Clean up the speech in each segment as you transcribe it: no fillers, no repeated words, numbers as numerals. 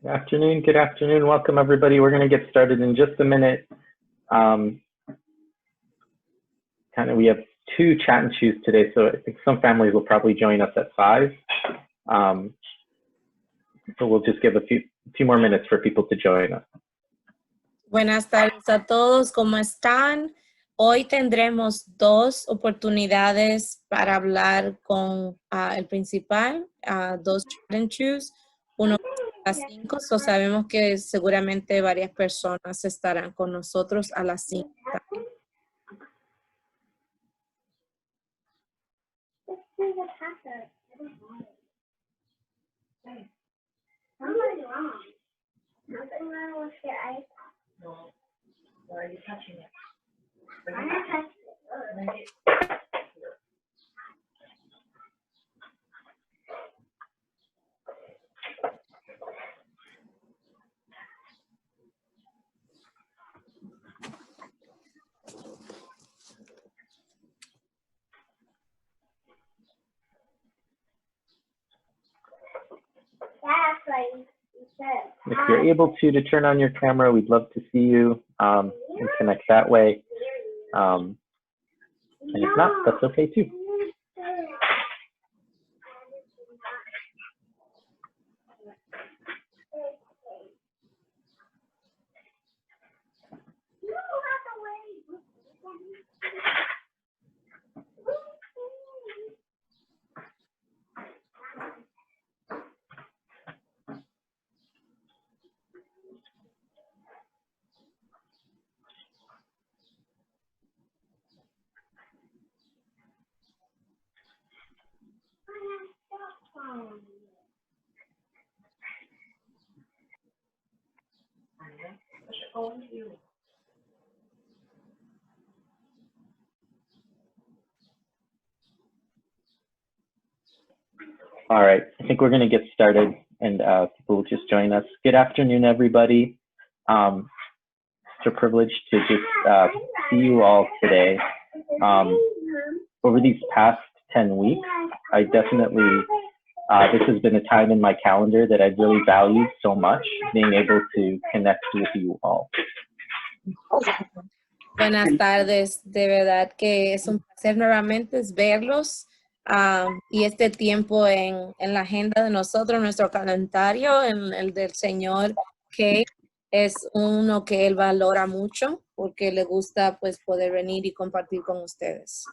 Good afternoon. Welcome everybody. We're going to get started in just a minute. We have two chat and choose today, so I think some families will probably join us at 5. So we'll just give a few more minutes for people to join us. Buenas tardes a todos, ¿cómo están? Hoy tendremos 2 oportunidades para hablar con el principal, 2 chat and choose, uno a las 5, so sabemos que seguramente varias personas estarán con nosotros a las 5 también. No. Why are you touching it? I'm not touching it. If you're able to turn on your camera, we'd love to see you and connect that way. And if not, that's okay too. All right, I think we're going to get started and people will just join us. Good afternoon, everybody. It's a privilege to just see you all today. Over these past 10 weeks, I definitely, this has been a time in my calendar that I've really valued so much, being able to connect with you all. Buenas tardes, de verdad que es un placer nuevamente verlos y este tiempo en la agenda de nosotros, nuestro calendario, en el del señor Kay, es uno que él valora mucho porque le gusta pues poder venir y compartir con ustedes.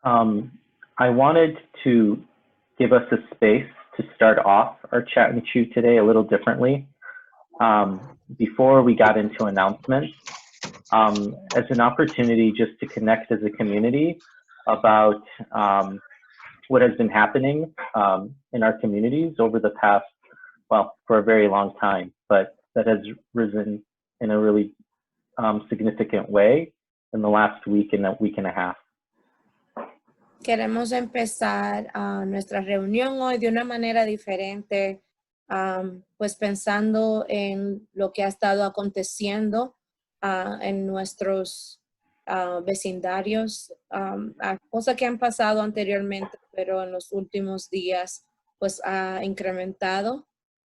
I wanted to give us a space to start off our chat and chew today a little differently. Before we got into announcements, as an opportunity just to connect as a community about what has been happening in our communities over the past, well, for a very long time, but that has risen in a really significant way in the last week and a half. Queremos empezar nuestra reunión hoy de una manera diferente, pues pensando en lo que ha estado aconteciendo en nuestros vecindarios, cosas que han pasado anteriormente, pero en los últimos días pues ha incrementado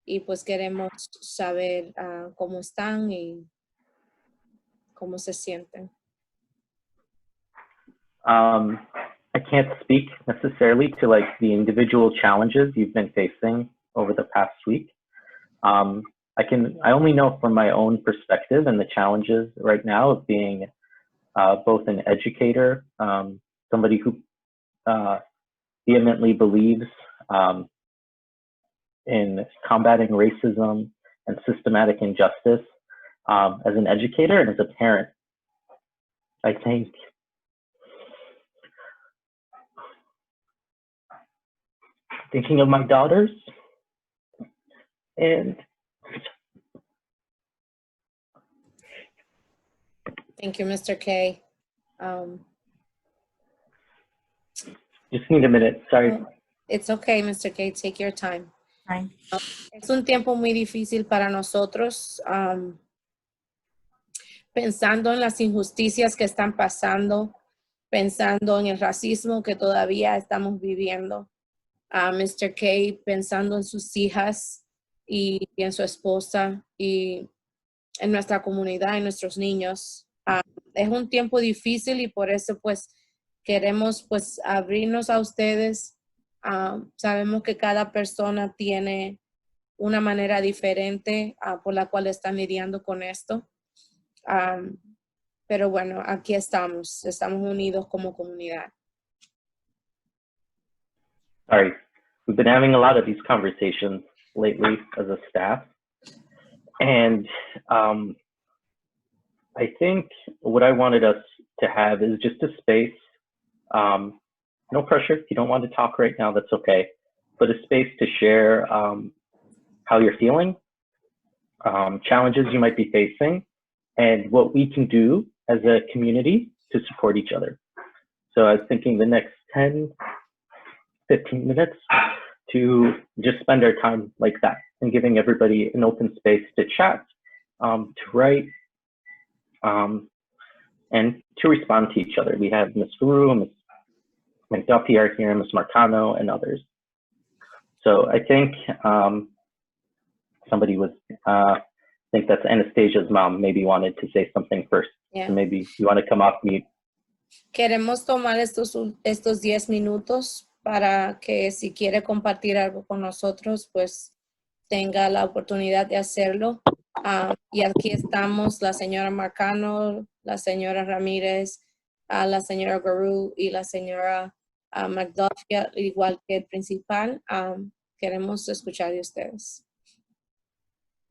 y pues queremos saber cómo están y cómo se sienten. I can't speak necessarily to like the individual challenges you've been facing over the past week. I only know from my own perspective and the challenges right now of being both an educator, somebody who vehemently believes in combating racism and systematic injustice as an educator and as a parent. I think thinking of my daughters and Thank you, Mr. K. Just need a minute, sorry. It's okay, Mr. K, take your time. Fine. Es un tiempo muy difícil para nosotros, pensando en las injusticias que están pasando, pensando en el racismo que todavía estamos viviendo. Mr. K, pensando en sus hijas, y en su esposa y en nuestra comunidad, en nuestros niños. Es un tiempo difícil y por eso pues queremos pues abrirnos a ustedes. Sabemos que cada persona tiene una manera diferente por la cual están lidiando con esto. Pero bueno, aquí estamos unidos como comunidad. Sorry, we've been having a lot of these conversations lately as a staff. And I think what I wanted us to have is just a space, no pressure. If you don't want to talk right now, that's okay. But a space to share how you're feeling, challenges you might be facing, and what we can do as a community to support each other. So I was thinking the next 10, 15 minutes to just spend our time like that and giving everybody an open space to chat, to write, and to respond to each other. We have Ms. Guru, Ms. McDuffie are here, Ms. Marcano, and others. So I think somebody was, I think that's Anastasia's mom, maybe wanted to say something first. Yeah. So maybe you want to come off mute. Queremos tomar estos 10 minutos para que si quiere compartir algo con nosotros, pues tenga la oportunidad de hacerlo. Y aquí estamos la señora Marcano, la señora Ramírez, la señora Guru y la señora McDuffie, igual que el principal. Queremos escuchar de ustedes.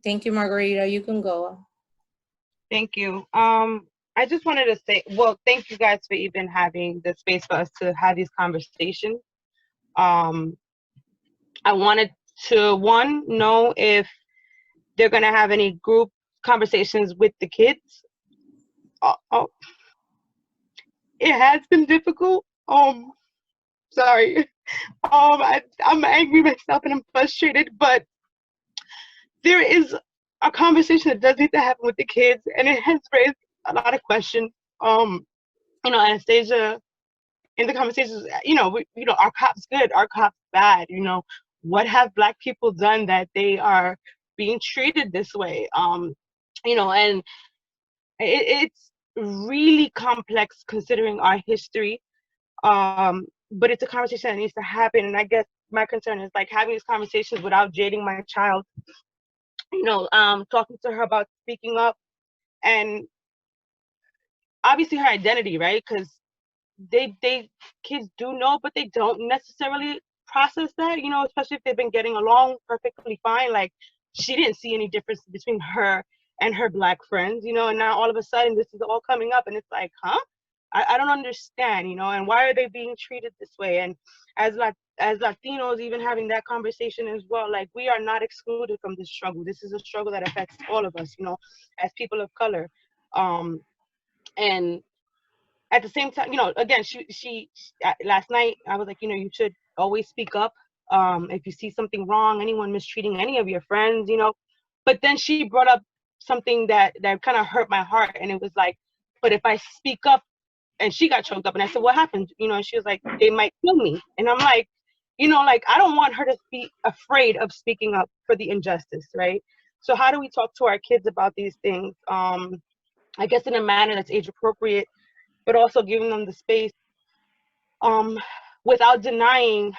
Thank you, Margarita. You can go. Thank you. I just wanted to say, well, thank you guys for even having the space for us to have these conversations. I wanted to, one, know if they're going to have any group conversations with the kids. It has been difficult. Sorry. I'm angry myself and I'm frustrated, but there is a conversation that does need to happen with the kids, and it has raised a lot of questions. Anastasia, in the conversations, are cops good? Are cops bad? What have Black people done that they are being treated this way? And it's really complex considering our history. But it's a conversation that needs to happen. And I guess my concern is like having these conversations without jading my child, talking to her about speaking up and obviously her identity, right? Because kids do know, but they don't necessarily process that, especially if they've been getting along perfectly fine. Like, she didn't see any difference between her and her Black friends, and now all of a sudden this is all coming up and it's like, huh? I don't understand, and why are they being treated this way? And as Latinos, even having that conversation as well, like, we are not excluded from this struggle. This is a struggle that affects all of us, as people of color. And at the same time, again, she last night, I was like, you should always speak up if you see something wrong, anyone mistreating any of your friends, But then she brought up something that kind of hurt my heart, and it was like, but if I speak up, and she got choked up, and I said, what happened? And she was like, they might kill me. And I'm like, I don't want her to be afraid of speaking up for the injustice, right? So how do we talk to our kids about these things? I guess in a manner that's age appropriate, but also giving them the space without denying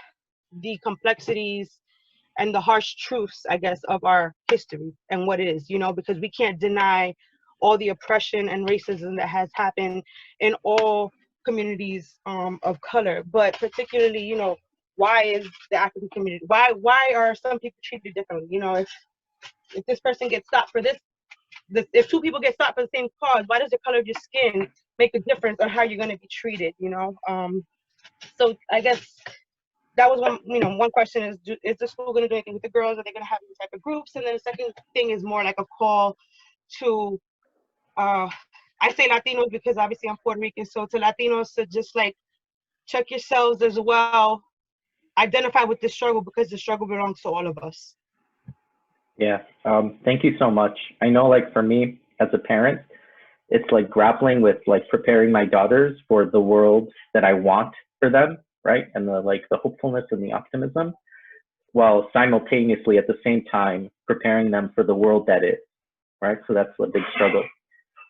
the complexities and the harsh truths, I guess, of our history and what it is, because we can't deny all the oppression and racism that has happened in all communities of color, but particularly, why is the African community, why are some people treated differently? If this person gets stopped for this, if two people get stopped for the same cause, why does the color of your skin make a difference on how you're going to be treated? So I guess that was one question is the school going to do anything with the girls? Are they going to have these type of groups? And then the second thing is more like a call to, I say Latinos because obviously I'm Puerto Rican, so to Latinos to just like check yourselves as well, identify with the struggle because the struggle belongs to all of us. Yeah, thank you so much. I know, like, for me as a parent, it's like grappling with like preparing my daughters for the world that I want for them, right? And the hopefulness and the optimism, while simultaneously at the same time preparing them for the world that is, right? So that's a big struggle.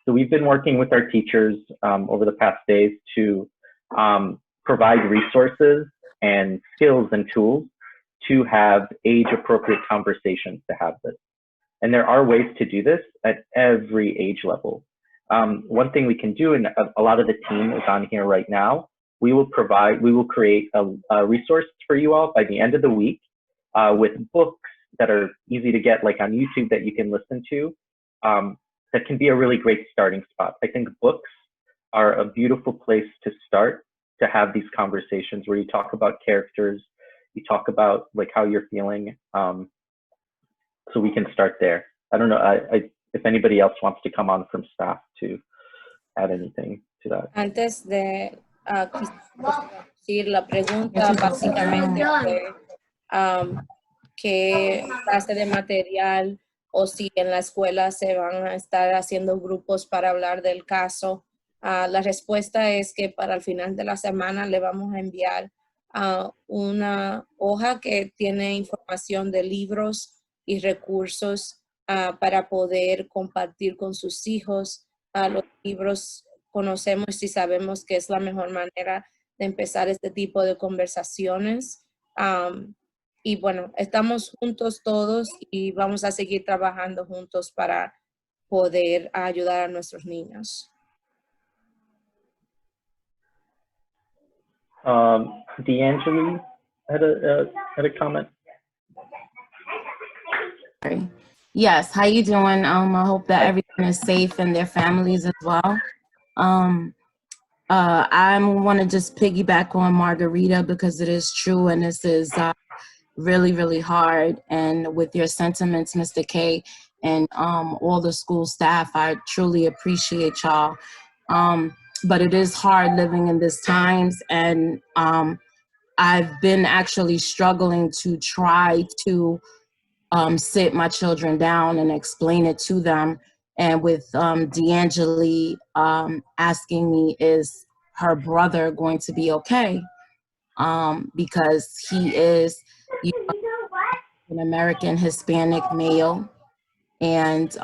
So we've been working with our teachers over the past days to provide resources and skills and tools to have age-appropriate conversations to have this. And there are ways to do this at every age level. One thing we can do, and a lot of the team is on here right now, we will create a resource for you all by the end of the week with books that are easy to get, like on YouTube, that you can listen to. That can be a really great starting spot. I think books are a beautiful place to start to have these conversations where you talk about characters, you talk about like how you're feeling. So we can start there. I don't know if anybody else wants to come on from staff to add anything to that. Antes de decir la pregunta, básicamente qué clase de material o si en la escuela se van a estar haciendo grupos para hablar del caso. La respuesta es que para el final de la semana le vamos a enviar una hoja que tiene información de libros y recursos para poder compartir con sus hijos. Los libros conocemos y sabemos que es la mejor manera de empezar este tipo de conversaciones. Y bueno, estamos juntos todos y vamos a seguir trabajando juntos para poder ayudar a nuestros niños. D'Angeli had a comment. Yes, how you doing? I hope that everyone is safe and their families as well. I want to just piggyback on Margarita because it is true, and this is really, really hard. And with your sentiments, Mr. K, and all the school staff, I truly appreciate y'all. But it is hard living in these times, and I've been actually struggling to try to sit my children down and explain it to them. And with D'Angeli asking me, is her brother going to be okay? Because he is an American Hispanic male, and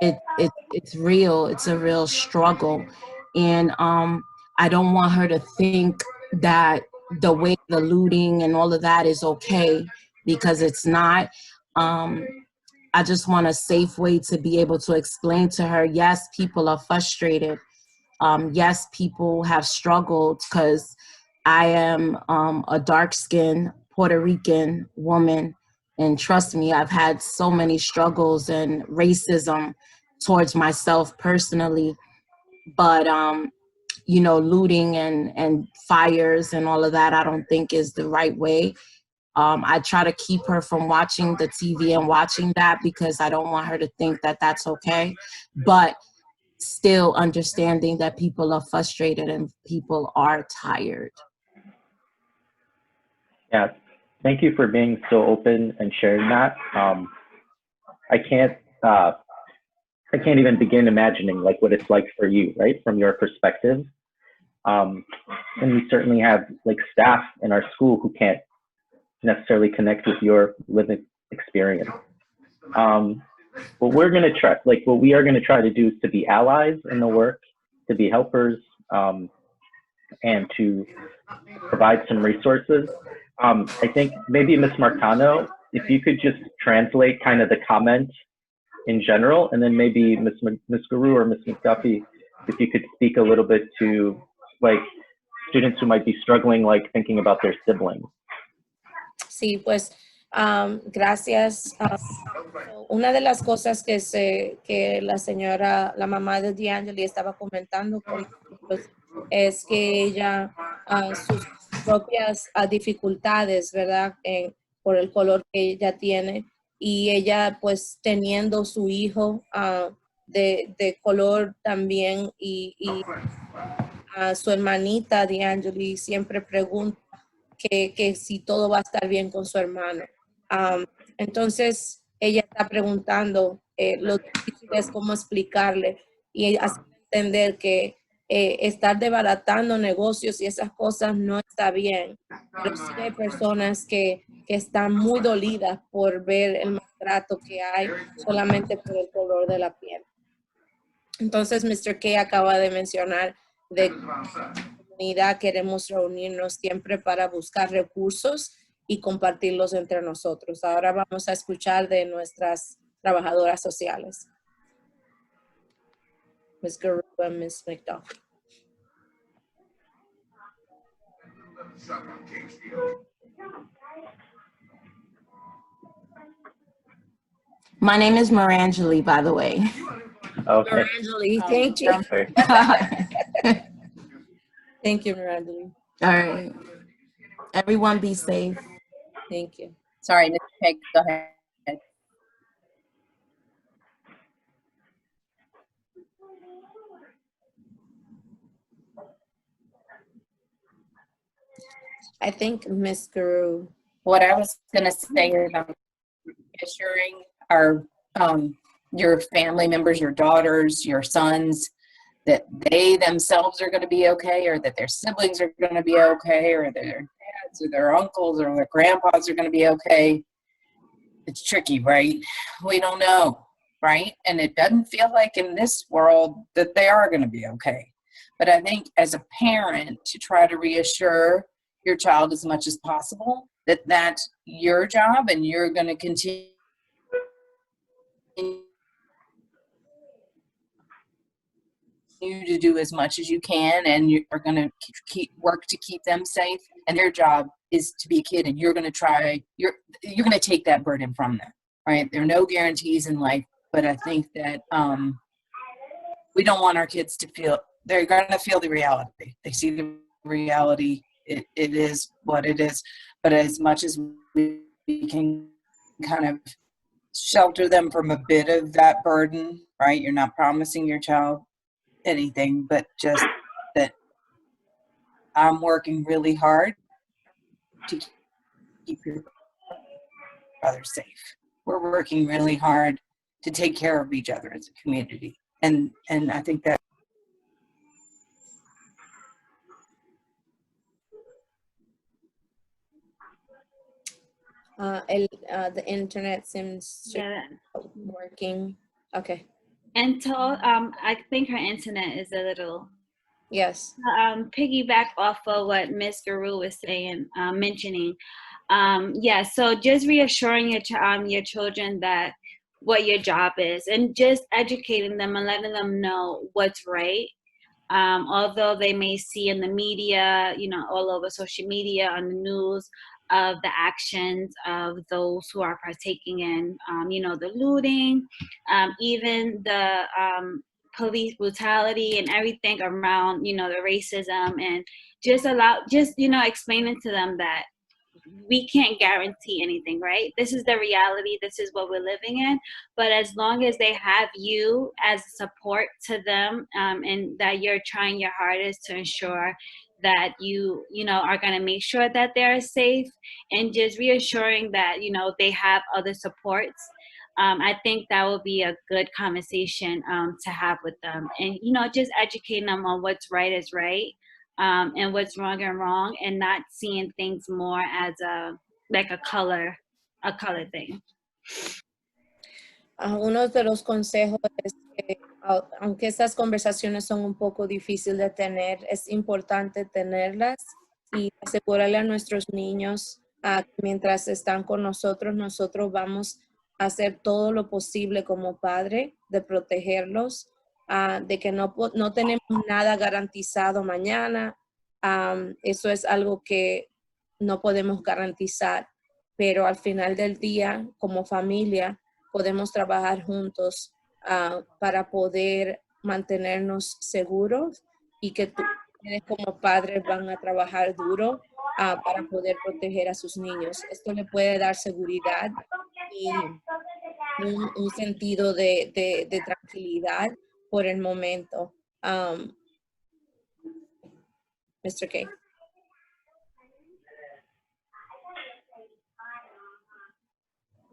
it's real. It's a real struggle, and I don't want her to think that the way the looting and all of that is okay, because it's not. I just want a safe way to be able to explain to her, yes, people are frustrated. Yes, people have struggled, because I am a dark-skinned Puerto Rican woman, and trust me, I've had so many struggles and racism towards myself personally. But you know, looting and fires and all of that, I don't think is the right way. I try to keep her from watching the TV and watching that, because I don't want her to think that that's okay. But still understanding that people are frustrated and people are tired. Yeah, thank you for being so open and sharing that. I can't even begin imagining like what it's like for you, right, from your perspective. And we certainly have like staff in our school who can't necessarily connect with your lived experience. What we're going to try, like what we are going to try to do, is to be allies in the work, to be helpers, and to provide some resources. I think maybe Ms. Marcano, if you could just translate kind of the comment in general, and then maybe Ms. Guru or Ms. McDuffie, if you could speak a little bit to like students who might be struggling, like thinking about their siblings. Sí, pues gracias. Una de las cosas que la mamá de D'Angeli estaba comentando con nosotros es que ella, sus propias dificultades, ¿verdad? Por el color que ella tiene, y ella pues teniendo su hijo de color también, y su hermanita D'Angeli siempre pregunta que si todo va a estar bien con su hermano. Entonces, ella está preguntando, lo difícil es cómo explicarle y hacer entender que estar desbaratando negocios y esas cosas no está bien. Pero sí hay personas que están muy dolidas por ver el maltrato que hay solamente por el color de la piel. Entonces, Mr. K acaba de mencionar de que como comunidad queremos reunirnos siempre para buscar recursos y compartirlos entre nosotros. Ahora vamos a escuchar de nuestras trabajadoras sociales. Ms. Guru and Ms. McDuffie. My name is Marangeli, by the way. Okay. Marangeli, thank you. All Thank you, Marangeli. right. Everyone be safe. Thank you. Sorry, Ms. Peg, go ahead. I think Ms. Guru. What I was going to say is assuring our your family members, your daughters, your sons, that they themselves are going to be okay, or that their siblings are going to be okay, or their dads or their uncles or their grandpas are going to be okay. It's tricky, right? We don't know, right? And it doesn't feel like in this world that they are going to be okay. But I think as a parent, to try to reassure your child as much as possible that that's your job and you're going to continue to do as much as you can, and you're going to work to keep them safe, and their job is to be a kid, and you're going to try, you're going to take that burden from them, right? There are no guarantees in life, but I think that we don't want our kids to feel, they're going to feel the reality. They see the reality. It is what it is, but as much as we can kind of shelter them from a bit of that burden, right? You're not promising your child anything, but just that I'm working really hard to keep your brother safe. We're working really hard to take care of each other as a community. And I think that the internet seems to Yeah. be working. Okay. Until I think her internet is a little Yes. piggyback off of what Miss Guru was saying, mentioning. Yeah, so just reassuring your children that what your job is, and just educating them and letting them know what's right. Although they may see in the media, all over social media, on the news, of the actions of those who are partaking in, the looting, even the police brutality and everything around, the racism, and just explaining to them that we can't guarantee anything, right? This is the reality. This is what we're living in. But as long as they have you as support to them, and that you're trying your hardest to ensure that you are going to make sure that they're safe, and just reassuring that, they have other supports. I think that will be a good conversation to have with them, and, just educating them on what's right is right. And what's wrong and wrong, and not seeing things more as a color thing. Uno de los consejos es que, aunque estas conversaciones son un poco difíciles de tener, es importante tenerlas y asegurarle a nuestros niños que mientras están con nosotros, nosotros vamos a hacer todo lo posible como padre de protegerlos, de que no tenemos nada garantizado mañana. Eso es algo que no podemos garantizar, pero al final del día, como familia, podemos trabajar juntos para poder mantenernos seguros, y que ustedes como padres van a trabajar duro para poder proteger a sus niños. Esto le puede dar seguridad y un sentido de tranquilidad por el momento. Mr. K.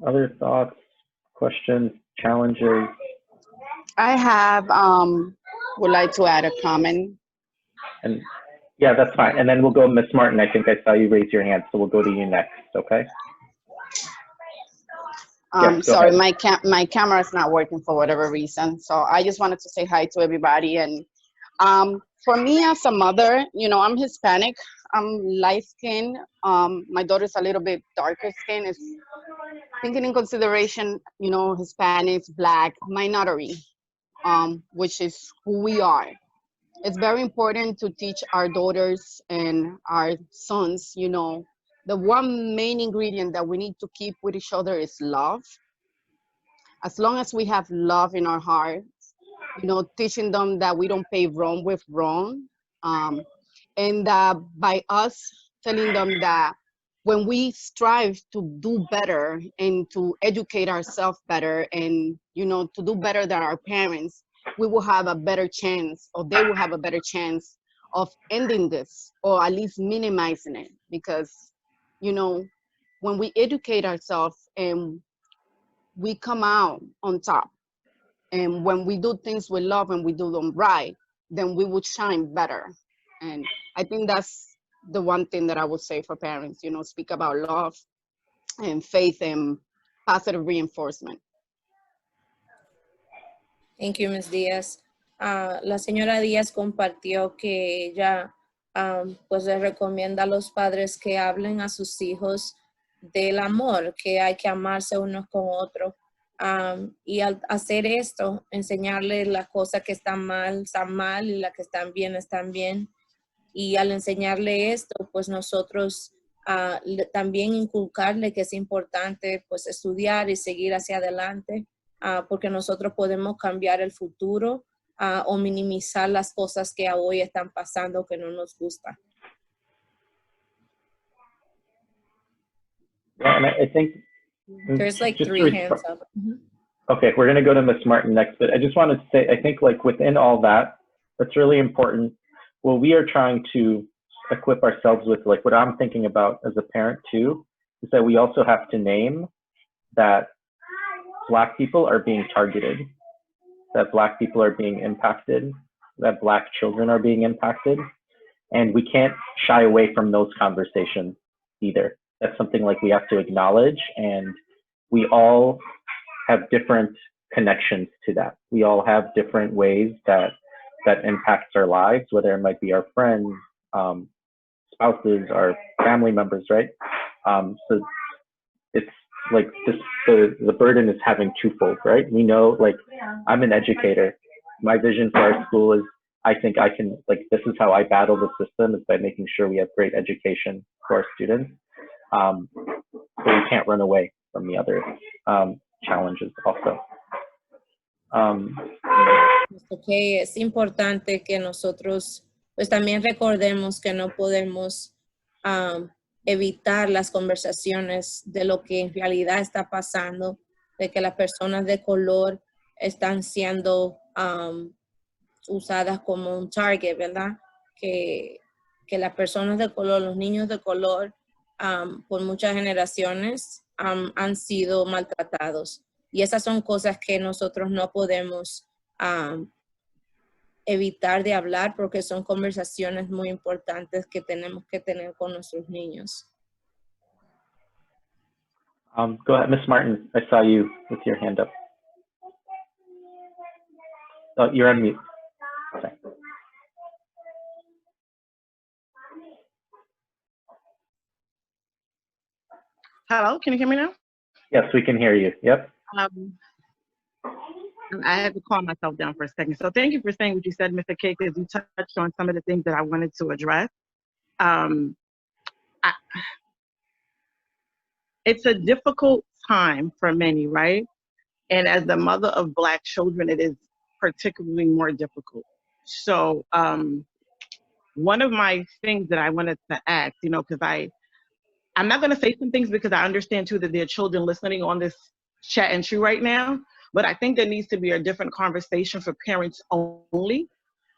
Other thoughts, questions, challenges? I have would like to add a comment And yeah, that's fine. And then we'll go Miss Martin. I think I saw you raise your hand, so we'll go to you next, okay? Yes, go Sorry, ahead. my camera's not working for whatever reason. So I just wanted to say hi to everybody. And for me as a mother, you know, I'm Hispanic. I'm light skinned. My daughter's a little bit darker skin. It's taking in consideration, you know, Hispanics, Black, minority, which is who we are. It's very important to teach our daughters and our sons, you know, the one main ingredient that we need to keep with each other is love. As long as we have love in our heart, you know, teaching them that we don't pay wrong with wrong. Um, and by us telling them that when we strive to do better and to educate ourselves better and, you know, to do better than our parents, we will have a better chance, or they will have a better chance of ending this, or at least minimizing it. Because, you know, when we educate ourselves and we come out on top, and when we do things with love and we do them right, then we would shine better. And I think that's the one thing that I would say for parents, you know, speak about love and faith and positive reinforcement. Thank you, Ms. Díaz. La señora Díaz compartió que ella pues le recomienda a los padres que hablen a sus hijos del amor, que hay que amarse unos con otros. Y al hacer esto, enseñarles las cosas que están mal y las que están bien. Y al enseñarle esto, pues nosotros también inculcarle que es importante pues estudiar y seguir hacia adelante, porque nosotros podemos cambiar el futuro o minimizar las cosas que hoy están pasando que no nos gustan. Yeah, and I think There's like just to 3 hands up. Okay, we're going to go to Miss Martin next, but I just wanted to say, I think like within all that, that's really important. Well, we are trying to equip ourselves with, like, what I'm thinking about as a parent too, is that we also have to name that Black people are being targeted, that Black people are being impacted, that Black children are being impacted, and we can't shy away from those conversations either. That's something like we have to acknowledge, and we all have different connections to that. We all have different ways that impacts our lives, whether it might be our friends, spouses, our family members, right? So it's like this, the burden is having twofold, right? We know, like, I'm an educator. My vision for our school is, I think I can, like, this is how I battle the system, is by making sure we have great education for our students. So we can't run away from the other challenges also. Que es importante que nosotros pues también recordemos que no podemos evitar las conversaciones de lo que en realidad está pasando, de que las personas de color están siendo usadas como un target, ¿verdad? Que las personas de color, los niños de color, por muchas generaciones han sido maltratados. Y esas son cosas que nosotros no podemos evitar de hablar, porque son conversaciones muy importantes que tenemos que tener con nuestros niños. Go ahead, Miss Martin. I saw you with your hand up. Oh, you're on mute. Sorry. Hello, can you hear me now? Yes, we can hear you. Yep. I had to calm myself down for a second. So thank you for saying what you said, Mr. K, because you touched on some of the things that I wanted to address. It's a difficult time for many, right? And as the mother of Black children, it is particularly more difficult. So one of my things that I wanted to ask, you know, because I'm not going to say some things because I understand too that there are children listening on this chat entry right now, but I think there needs to be a different conversation for parents only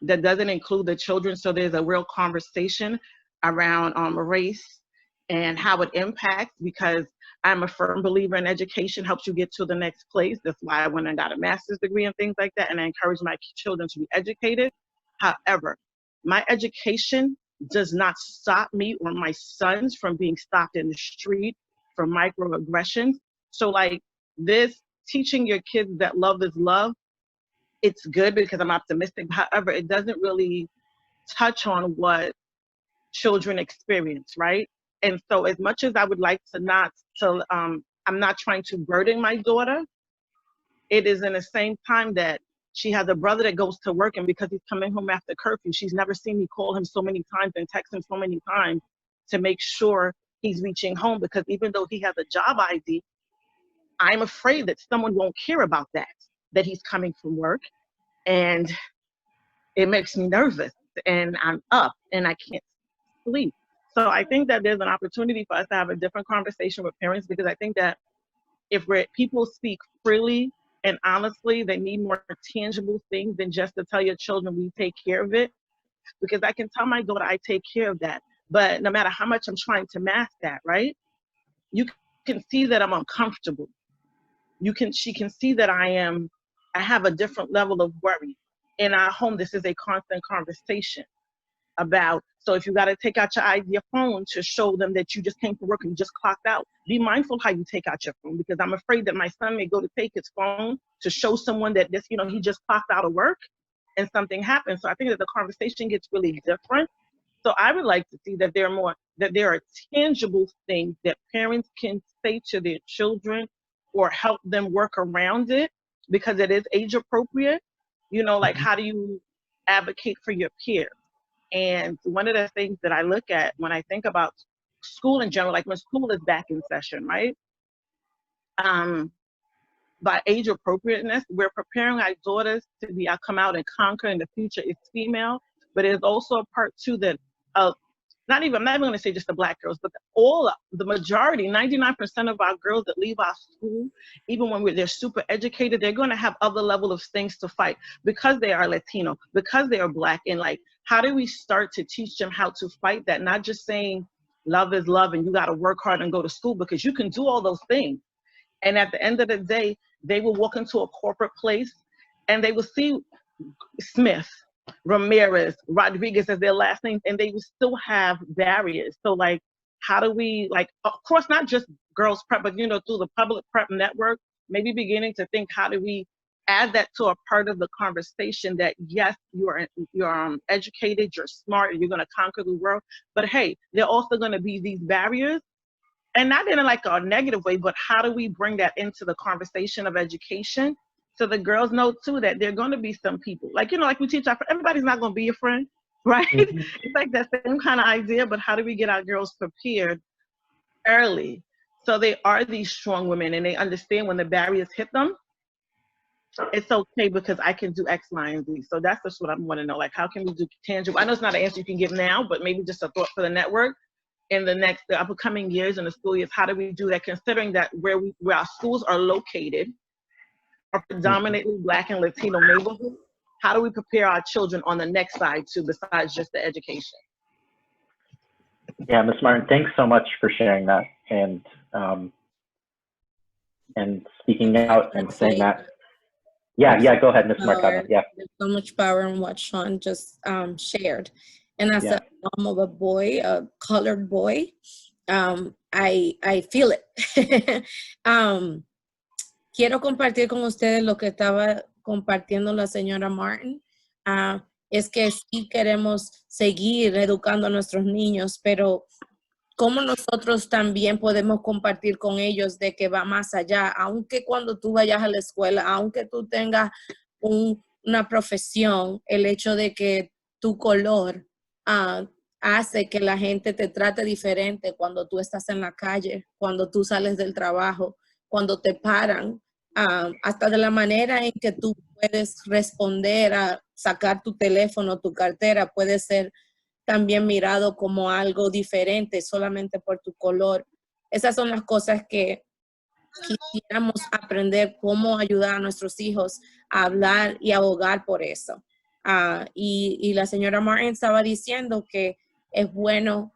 that doesn't include the children. So there's a real conversation around race and how it impacts, because I'm a firm believer in education helps you get to the next place. That's why I went and got a master's degree and things like that. And I encourage my children to be educated. However, my education does not stop me or my sons from being stopped in the street for microaggressions. So like this, teaching your kids that love is love, it's good because I'm optimistic. However, it doesn't really touch on what children experience, right? And so as much as I would like to not, I'm not trying to burden my daughter, it is in the same time that she has a brother that goes to work, and because he's coming home after curfew, she's never seen me call him so many times and text him so many times to make sure he's reaching home, because even though he has a job ID, I'm afraid that someone won't care about that he's coming from work. And it makes me nervous, and I'm up and I can't sleep. So I think that there's an opportunity for us to have a different conversation with parents, because I think that if people speak freely and honestly, they need more tangible things than just to tell your children we take care of it. Because I can tell my daughter I take care of that, but no matter how much I'm trying to mask that, right? You can see that I'm uncomfortable. She can see that I have a different level of worry. In our home, this is a constant conversation about, so if you got to take out your phone to show them that you just came from work and you just clocked out, be mindful how you take out your phone, because I'm afraid that my son may go to take his phone to show someone that this, he just clocked out of work and something happens. So I think that the conversation gets really different. So I would like to see that there are tangible things that parents can say to their children or help them work around it, because it is age appropriate. Like, how do you advocate for your peers? And one of the things that I look at when I think about school in general, like when school is back in session, right? By age appropriateness, we're preparing our daughters to come out and conquer in the future. It's female, but it's also a part too that I'm not even going to say just the Black girls, but the majority, 99% of our girls that leave our school, even when they're super educated, they're going to have other level of things to fight because they are Latino, because they are Black. And like, how do we start to teach them how to fight that? Not just saying love is love and you got to work hard and go to school, because you can do all those things. And at the end of the day, they will walk into a corporate place and they will see Smith, Ramirez, Rodriguez as their last names, and they will still have barriers. So like, how do we, like, of course, not just girls prep, but through the public prep network, maybe beginning to think, how do we add that to a part of the conversation that yes, you're educated, you're smart, and you're going to conquer the world, but hey, there are also going to be these barriers. And not in like a negative way, but how do we bring that into the conversation of education so the girls know too that there are going to be some people, like, like we teach everybody's not going to be your friend, right? Mm-hmm. It's like that same kind of idea, but how do we get our girls prepared early so they are these strong women and they understand when the barriers hit them, it's okay because I can do X, Y, and Z. So that's just what I want to know. Like, how can we do tangible? I know it's not an answer you can give now, but maybe just a thought for the network. In the upcoming years in the school years, how do we do that, considering that where our schools are located are predominantly Black and Latino neighborhoods? How do we prepare our children on the next side too, besides just the education? Yeah, Ms. Martin, thanks so much for sharing that and speaking out and saying that. Yeah, go ahead, Ms. Marcano. Yeah. There's so much power in what Sean just shared. And as a mom of a boy, a colored boy, I feel it. Quiero compartir con ustedes lo que estaba compartiendo la señora Martin. Es que sí queremos seguir educando a nuestros niños, pero cómo nosotros también podemos compartir con ellos de que va más allá, aunque cuando tú vayas a la escuela, aunque tú tengas una profesión, el hecho de que tu color hace que la gente te trate diferente cuando tú estás en la calle, cuando tú sales del trabajo, cuando te paran, hasta de la manera en que tú puedes responder a sacar tu teléfono, tu cartera, puede ser también mirado como algo diferente solamente por tu color. Esas son las cosas que quisiéramos aprender, cómo ayudar a nuestros hijos a hablar y abogar por eso. Y la señora Martin estaba diciendo que es bueno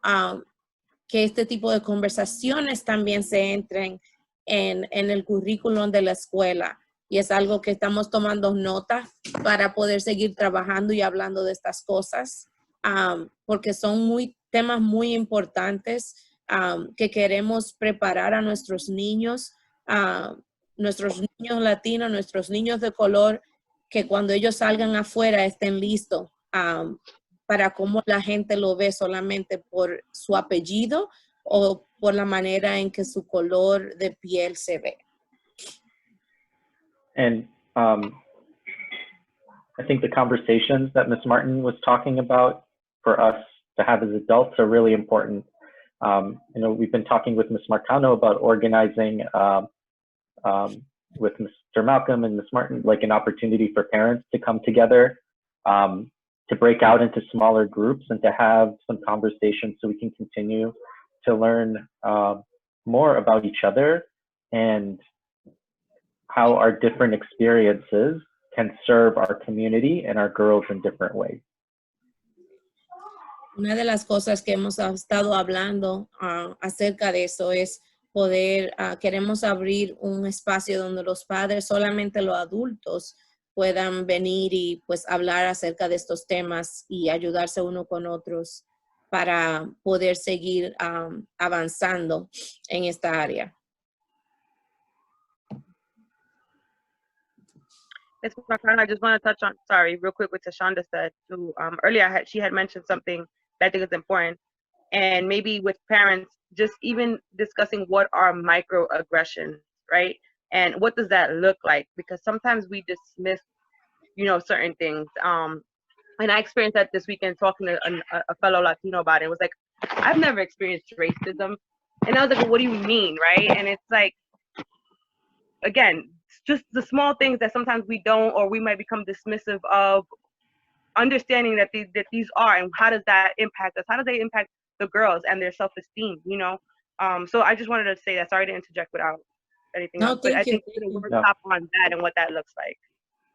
que este tipo de conversaciones también se entren en el currículum de la escuela. Y es algo que estamos tomando nota para poder seguir trabajando y hablando de estas cosas. porque son temas muy importantes que queremos preparar a nuestros niños latinos, nuestros niños de color, que cuando ellos salgan afuera estén listos para cómo la gente lo ve solamente por su apellido o por la manera en que su color de piel se ve. And I think the conversations that Ms. Martin was talking about for us to have as adults are really important. You know, we've been talking with Ms. Marcano about organizing with Mr. Malcolm and Ms. Martin, like an opportunity for parents to come together, to break out into smaller groups and to have some conversations so we can continue to learn more about each other and how our different experiences can serve our community and our girls in different ways. Una de las cosas que hemos estado hablando acerca de eso es poder, queremos abrir un espacio donde los padres, solamente los adultos, puedan venir y pues hablar acerca de estos temas y ayudarse uno con otros para poder seguir avanzando en esta área. Ms. Marcano, I just want to touch on, sorry, real quick what Tashonda said too. Earlier, she had mentioned something that I think is important. And maybe with parents, just even discussing what are microaggressions, right? And what does that look like? Because sometimes we dismiss, you know, certain things. And I experienced that this weekend talking to a fellow Latino about it. It was like, I've never experienced racism. And I was like, well, what do you mean, right? And it's like, again, just the small things that sometimes we don't, or we might become dismissive of, understanding that these are, and how does that impact us? How do they impact the girls and their self-esteem, you know? So I just wanted to say that. Sorry to interject without anything else, but I think we're going to work on that and what that looks like.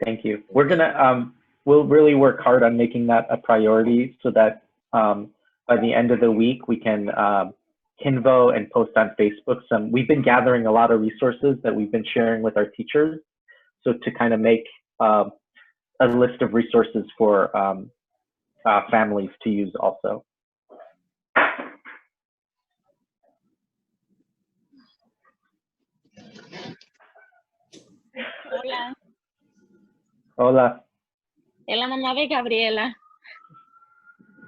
Thank you. We're gonna, we'll really work hard on making that a priority so that by the end of the week, we can Kinvo and post on Facebook we've been gathering a lot of resources that we've been sharing with our teachers. So to kind of make a list of resources for families to use also. Hola. Hola. Es la mamá de Gabriela.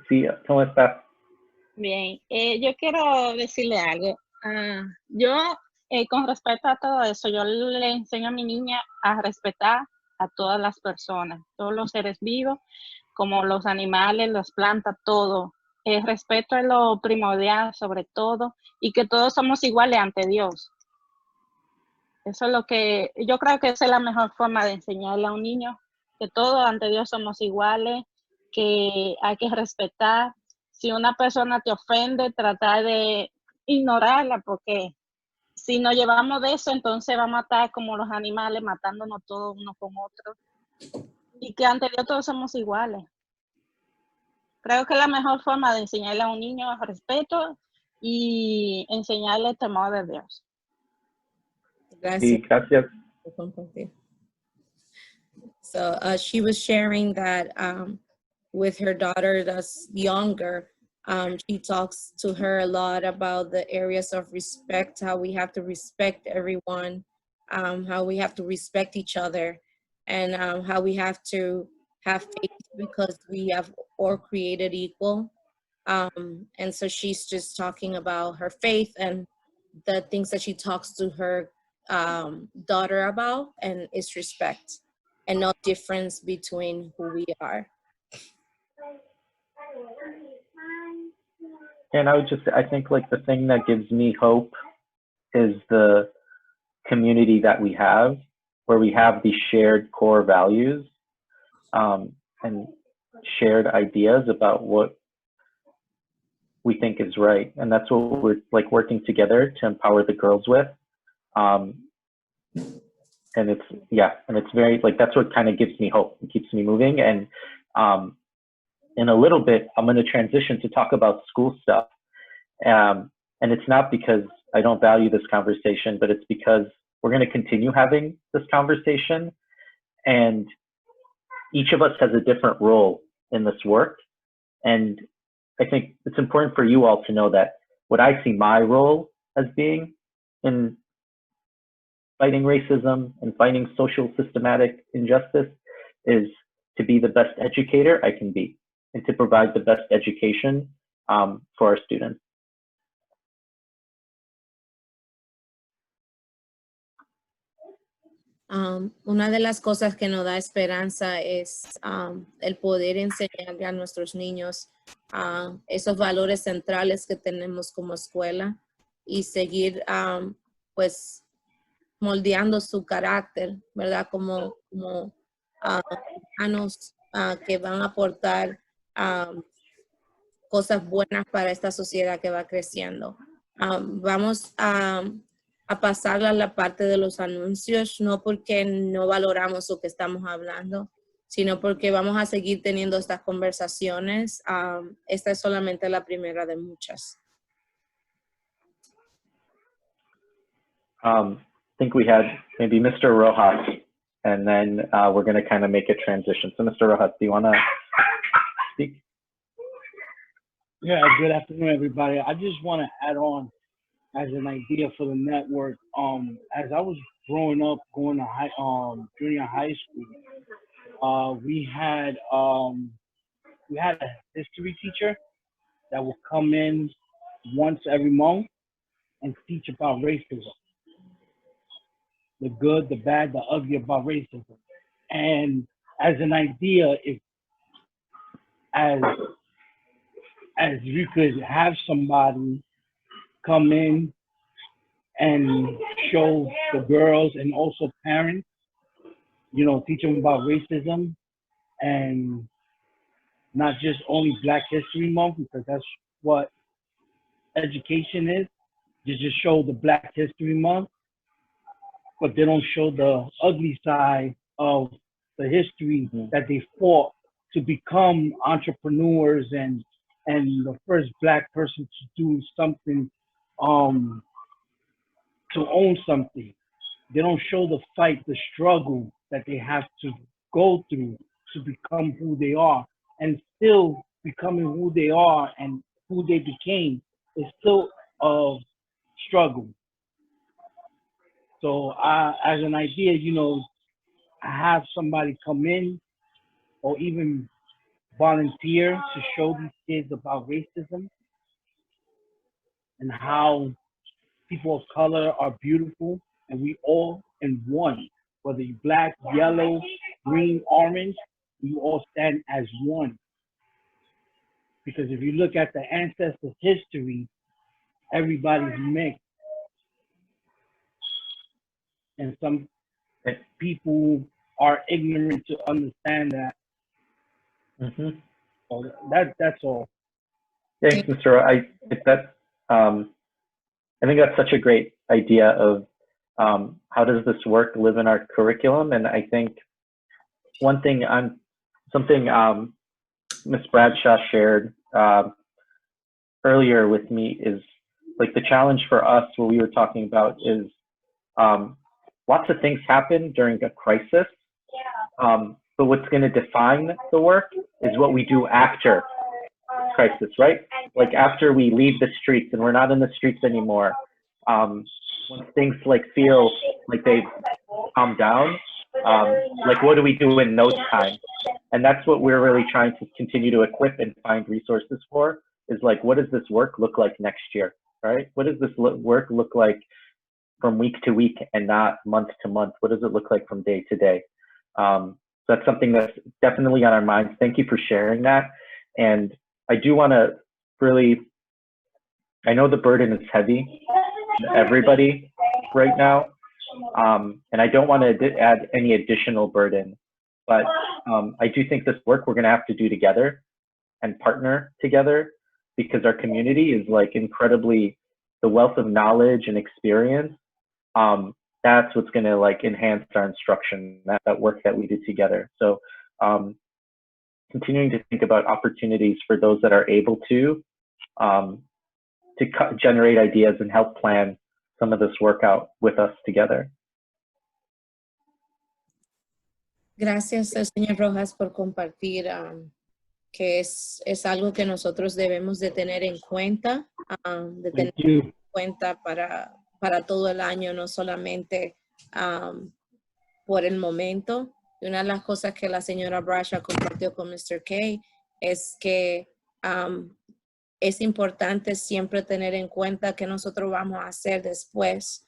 Sí, ¿cómo estás? Bien, yo quiero decirle algo. Yo, con respecto a todo eso, yo le enseño a mi niña a respetar a todas las personas, todos los seres vivos, como los animales, las plantas, todo. El respeto es lo primordial sobre todo, y que todos somos iguales ante Dios. Eso es lo que, yo creo que esa es la mejor forma de enseñarle a un niño, que todos ante Dios somos iguales, que hay que respetar. Si una persona te ofende, tratar de ignorarla, porque si nos llevamos de eso, entonces vamos a estar como los animales, matándonos todos uno con otro. Y que ante Dios todos somos iguales. Creo que es la mejor forma de enseñarle a un niño respeto y enseñarle el temor de Dios. Sí, gracias. So she was sharing that with her daughter that's younger, she talks to her a lot about the areas of respect, how we have to respect everyone, how we have to respect each other, and how we have to have faith because we have all created equal. And so she's just talking about her faith and the things that she talks to her daughter about, and is respect and no difference between who we are. And I think like the thing that gives me hope is the community that we have, where we have these shared core values and shared ideas about what we think is right. And that's what we're like working together to empower the girls with. And it's very like, that's what kind of gives me hope and keeps me moving. And in a little bit, I'm going to transition to talk about school stuff. And it's not because I don't value this conversation, but it's because we're going to continue having this conversation. And each of us has a different role in this work. And I think it's important for you all to know that what I see my role as being in fighting racism and fighting social systematic injustice is to be the best educator I can be and to provide the best education for our students. Una de las cosas que nos da esperanza es el poder enseñarle a nuestros niños esos valores centrales que tenemos como escuela y seguir pues moldeando su carácter, ¿verdad? Como humanos que van a aportar cosas buenas para esta sociedad que va creciendo. Vamos a pasar a la parte de los anuncios, no porque no valoramos lo que estamos hablando, sino porque vamos a seguir teniendo estas conversaciones. Esta es solamente la primera de muchas. I think we had maybe Mr. Rojas, and then we're going to kind of make a transition. So Mr. Rojas, do you want to speak? Yeah, good afternoon, everybody. I just want to add on as an idea for the network. As I was growing up, going to junior high school, we had a history teacher that would come in once every month and teach about racism, the good, the bad, the ugly about racism. And as an idea, if as you could have somebody come in and show the girls and also parents, you know, teach them about racism and not just only Black History Month, because that's what education is. You just show the Black History Month, but they don't show the ugly side of the history that they fought to become entrepreneurs and the first Black person to do something, to own something. They don't show the fight, the struggle that they have to go through to become who they are, and still becoming who they are and who they became is still a struggle. So as an idea, you know, I have somebody come in or even volunteer to show these kids about racism and how people of color are beautiful and we all in one, whether you're Black, yellow, green, orange, we all stand as one. Because if you look at the ancestors' history, everybody's mixed. And some people are ignorant to understand that. So that's all. Thanks, Mr. I think that's such a great idea of how does this work live in our curriculum. And I think something Ms. Bradshaw shared earlier with me is like the challenge for us, what we were talking about is lots of things happen during a crisis, but what's going to define the work is what we do after crisis, right? Like after we leave the streets and we're not in the streets anymore, when things like feel like they've calmed down, like what do we do in no time? And that's what we're really trying to continue to equip and find resources for, is like, what does this work look like next year, right? What does this work look like from week to week and not month to month? What does it look like from day to day? So that's something that's definitely on our minds. Thank you for sharing that. And I do want to really, I know the burden is heavy on everybody right now. And I don't want to add any additional burden, but I do think this work we're going to have to do together and partner together, because our community is like incredibly, the wealth of knowledge and experience, that's what's going to like enhance our instruction, that work that we do together. So continuing to think about opportunities for those that are able to generate ideas and help plan some of this work out with us together. Gracias, señor Rojas, por compartir que es algo que nosotros debemos de tener en cuenta, de tener Thank you. en cuenta para todo el año, no solamente por el momento. Y una de las cosas que la señora Brasha compartió con Mr. K es que es importante siempre tener en cuenta qué nosotros vamos a hacer después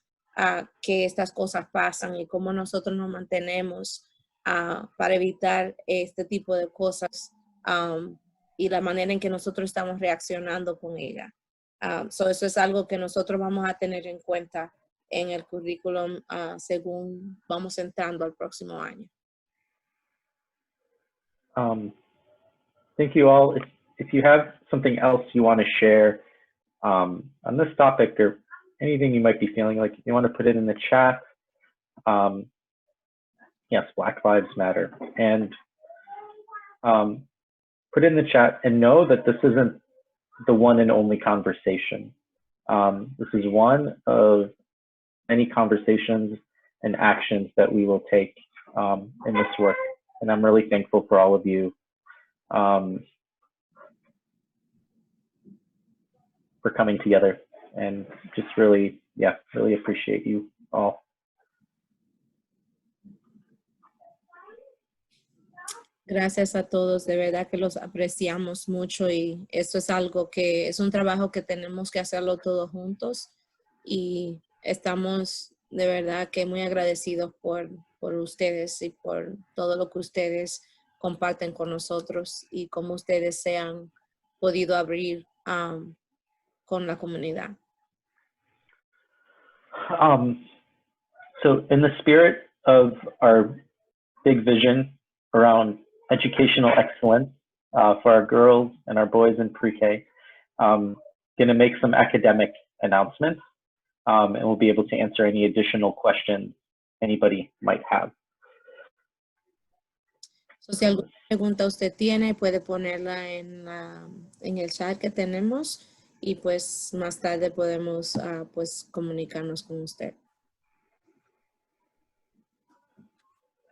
que estas cosas pasan y cómo nosotros nos mantenemos para evitar este tipo de cosas y la manera en que nosotros estamos reaccionando con ella. So eso es algo que nosotros vamos a tener en cuenta en el currículum según vamos entrando al próximo año. Thank you all. If you have something else you want to share on this topic or anything you might be feeling like, you want to put it in the chat. Yes, Black Lives Matter. And put it in the chat and know that this isn't the one and only conversation. This is one of many conversations and actions that we will take in this work. And I'm really thankful for all of you for coming together, and just really, yeah, really appreciate you all. Gracias a todos, de verdad que los apreciamos mucho y esto es algo que es un trabajo que tenemos que hacerlo todos juntos y estamos de verdad que muy agradecidos por ustedes y por todo lo que ustedes comparten con nosotros y cómo ustedes se han podido abrir con la comunidad. So in the spirit of our big vision around educational excellence for our girls and our boys in pre-K, going to make some academic announcements, and we'll be able to answer any additional questions anybody might have. So, si alguna pregunta usted tiene, puede ponerla en el chat que tenemos y pues más tarde podemos pues comunicarnos con usted.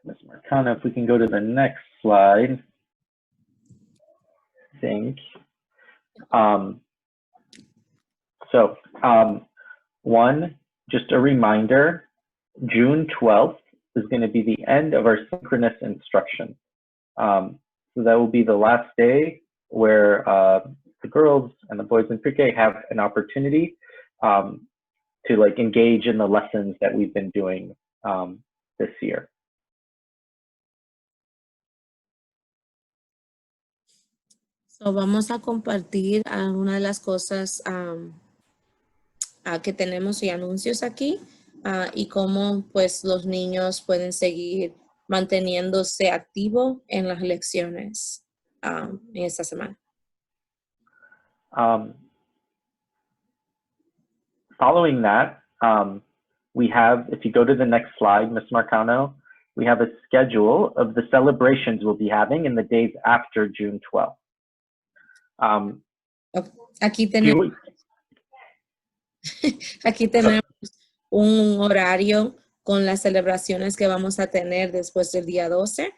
Ms. Marcana, if we can go to the next slide, I think. One, just a reminder, June 12th is going to be the end of our synchronous instruction. So that will be the last day where the girls and the boys in pre-K have an opportunity to like engage in the lessons that we've been doing this year. So vamos a compartir algunas de las cosas que tenemos y anuncios aquí y cómo pues los niños pueden seguir manteniéndose activos en las lecciones en esta semana. Following that, we have, if you go to the next slide, Ms. Marcano, we have a schedule of the celebrations we'll be having in the days after June 12th. Aquí tenemos un horario con las celebraciones que vamos a tener después del día 12.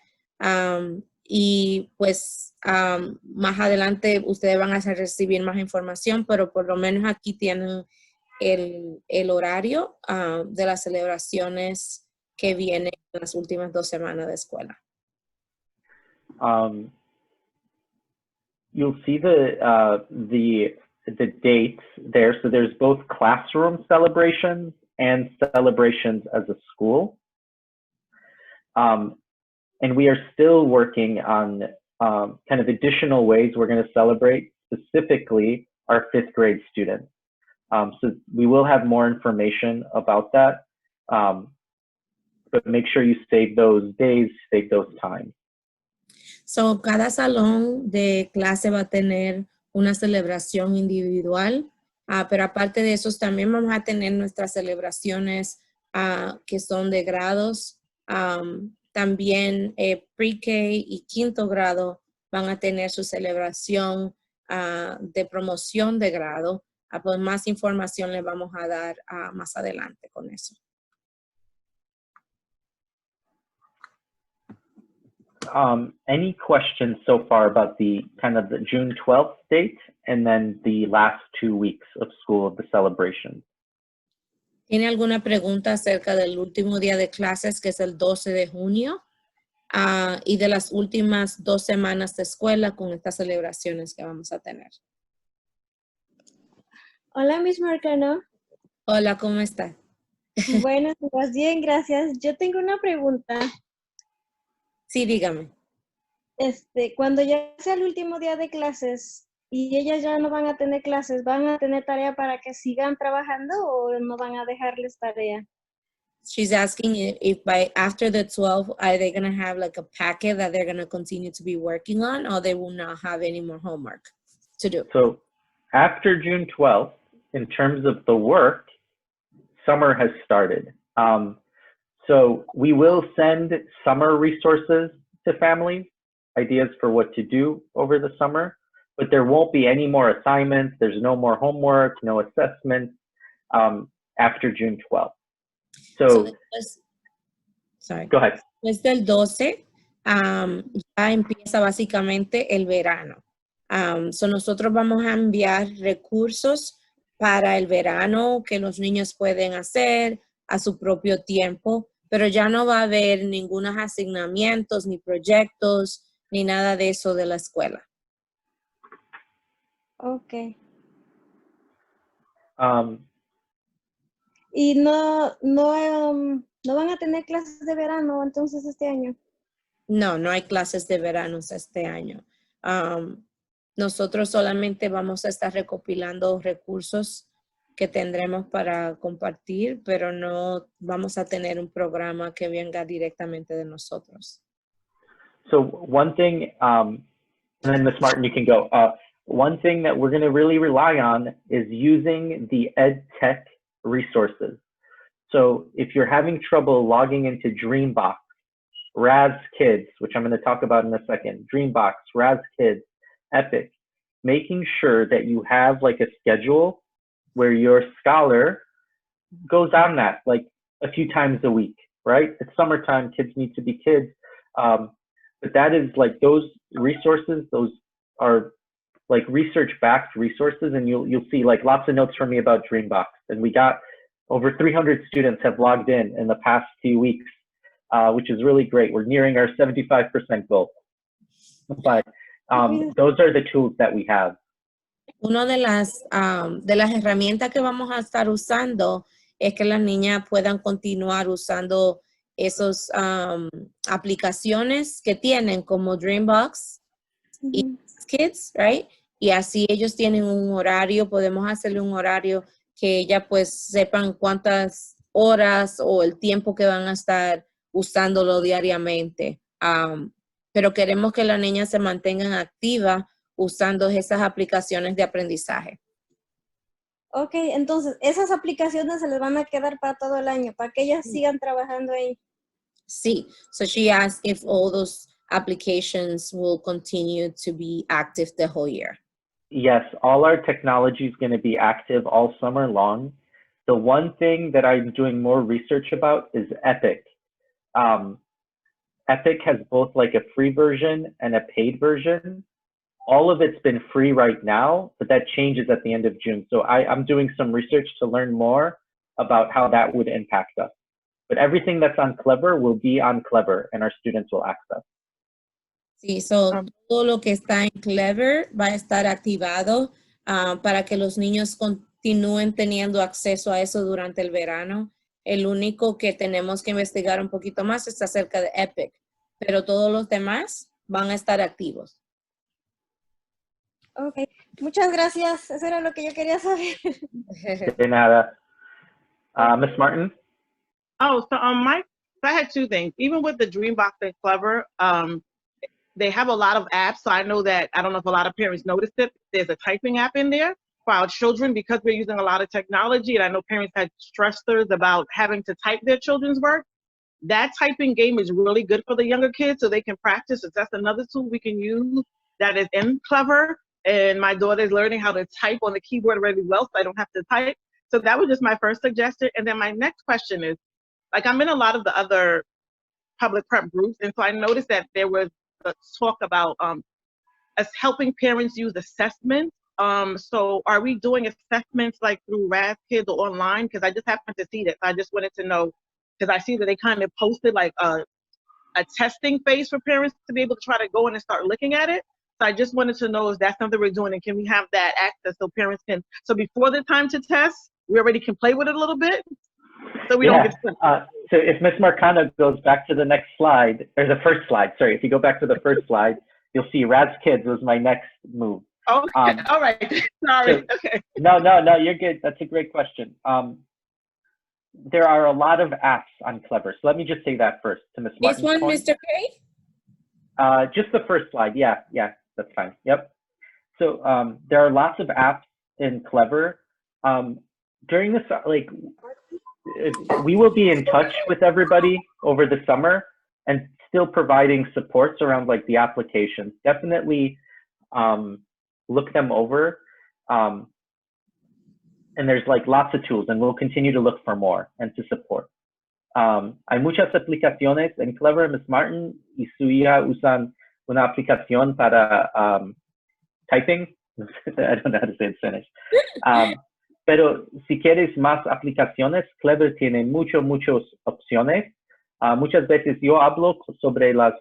Y pues más adelante ustedes van a recibir más información, pero por lo menos aquí tienen el horario de las celebraciones que vienen en las últimas 2 semanas de escuela. You'll see the dates there. So there's both classroom celebrations and celebrations as a school. And we are still working on kind of additional ways we're going to celebrate specifically our 5th grade students. So we will have more information about that, but make sure you save those days, save those times. So, cada salón de clase va a tener una celebración individual, pero aparte de eso también vamos a tener nuestras celebraciones que son de grados. También pre-K y 5º grado van a tener su celebración de promoción de grado. Pues más información les vamos a dar más adelante con eso. any questions so far about the kind of the June 12th date and then the last 2 weeks of school of the celebration? ¿Tiene alguna pregunta acerca del último día de clases, que es el 12 de junio, y de las últimas 2 semanas de escuela con estas celebraciones que vamos a tener? Hola, Miss Marcano. Hola, ¿cómo está? Buenas, días, bien, gracias. Yo tengo una pregunta. Sí, dígame. Cuando ya sea el último día de clases y ellas ya no van a tener clases, ¿van a tener tarea para que sigan trabajando o no van a dejarles tarea? She's asking if by after the 12, are they going to have like a packet that they're going to continue to be working on, or they will not have any more homework to do? So after June 12th, in terms of the work, summer has started. So we will send summer resources to families, ideas for what to do over the summer, but there won't be any more assignments. There's no more homework, no assessments after June 12th. So sorry. Go ahead. Después del 12, ya empieza básicamente el verano. So nosotros vamos a enviar recursos para el verano que los niños pueden hacer a su propio tiempo, pero ya no va a haber ningunos asignamientos, ni proyectos, ni nada de eso de la escuela. Okay. Y no van a tener clases de verano entonces este año. No hay clases de verano este año. Nosotros solamente vamos a estar recopilando recursos que tendremos para compartir, pero no vamos a tener un programa que venga directamente de nosotros. So one thing, and then Ms. Martin, you can go. One thing that we're going to really rely on is using the EdTech resources. So if you're having trouble logging into Dreambox, Raz-Kids, which I'm going to talk about in a second, Dreambox, Raz-Kids, Epic, making sure that you have like a schedule where your scholar goes on that like a few times a week, right? It's summertime, kids need to be kids. But that is like those resources, those are like research-backed resources, and you'll see like lots of notes from me about Dreambox. And we got over 300 students have logged in the past few weeks, which is really great. We're nearing our 75% goal. But those are the tools that we have. Una de las herramientas que vamos a estar usando es que las niñas puedan continuar usando esas aplicaciones que tienen como Dreambox y Kids, right? Y así ellos tienen un horario, podemos hacerle un horario que ellas pues sepan cuántas horas o el tiempo que van a estar usándolo diariamente. Pero queremos que las niñas se mantengan activas usando esas aplicaciones de aprendizaje. Ok, entonces esas aplicaciones se les van a quedar para todo el año, para que ellas sigan trabajando ahí. Sí, so she asked if all those applications will continue to be active the whole year. Yes, all our technology is going to be active all summer long. The one thing that I'm doing more research about is Epic. Epic has both like a free version and a paid version. All of it's been free right now, but that changes at the end of June. So I'm doing some research to learn more about how that would impact us. But everything that's on Clever will be on Clever and our students will access. Sí, todo lo que está en Clever va a estar activado para que los niños continúen teniendo acceso a eso durante el verano. El único que tenemos que investigar un poquito más es acerca de Epic, pero todos los demás van a estar activos. Ok, muchas gracias. Eso era lo que yo quería saber. De nada. Ms. Martin? Oh, so Mike, I had two things. Even with the Dreambox and Clever, they have a lot of apps. So I know that, I don't know if a lot of parents noticed it, there's a typing app in there for our children because we're using a lot of technology. And I know parents had stressors about having to type their children's work. That typing game is really good for the younger kids so they can practice. So that's another tool we can use that is in Clever. And my daughter is learning how to type on the keyboard really well, so I don't have to type. So that was just my first suggestion. And then my next question is, like I'm in a lot of the other public prep groups, and so I noticed that there was a talk about us helping parents use assessments. So are we doing assessments like through Raz-Kids or online? Because I just happened to see this. I just wanted to know, because I see that they kind of posted like a testing phase for parents to be able to try to go in and start looking at it. So I just wanted to know, is that something we're doing, and can we have that access so parents can, so before the time to test, we already can play with it a little bit? So we don't get so if Ms. Marcano goes back to the next slide, or the first slide, sorry, if you go back to the first slide, you'll see Raz-Kids was my next move. Okay, all right, sorry, so, okay. No, you're good. That's a great question. There are a lot of apps on Clever. So let me just say that first to Ms. Martin's This one, point. Mr. K? Just the first slide. Yeah, that's fine. Yep. So there are lots of apps in Clever. During this, like, we will be in touch with everybody over the summer and still providing supports around like the applications. Definitely look them over. And there's like lots of tools, and we'll continue to look for more and to support. Hay muchas aplicaciones en Clever. Ms. Martin y su hija usan una aplicación para typing. I don't know how to say it in Spanish. Pero si quieres más aplicaciones, Clever tiene muchas opciones. Muchas veces yo hablo sobre las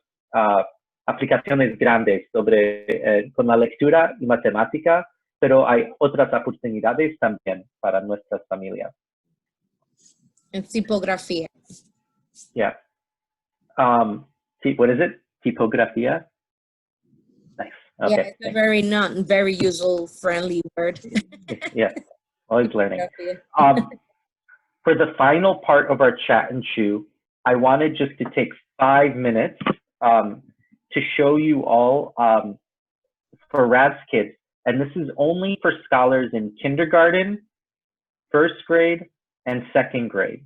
aplicaciones grandes, sobre con la lectura y matemática, pero hay otras oportunidades también para nuestras familias. En tipografía. Yeah. What is it? Typografía? Nice. Okay. Yeah, it's a very not very user-friendly word. Yeah, always learning. For the final part of our chat and chew, I wanted just to take 5 minutes to show you all for Raz-Kids, and this is only for scholars in kindergarten, first grade, and second grade.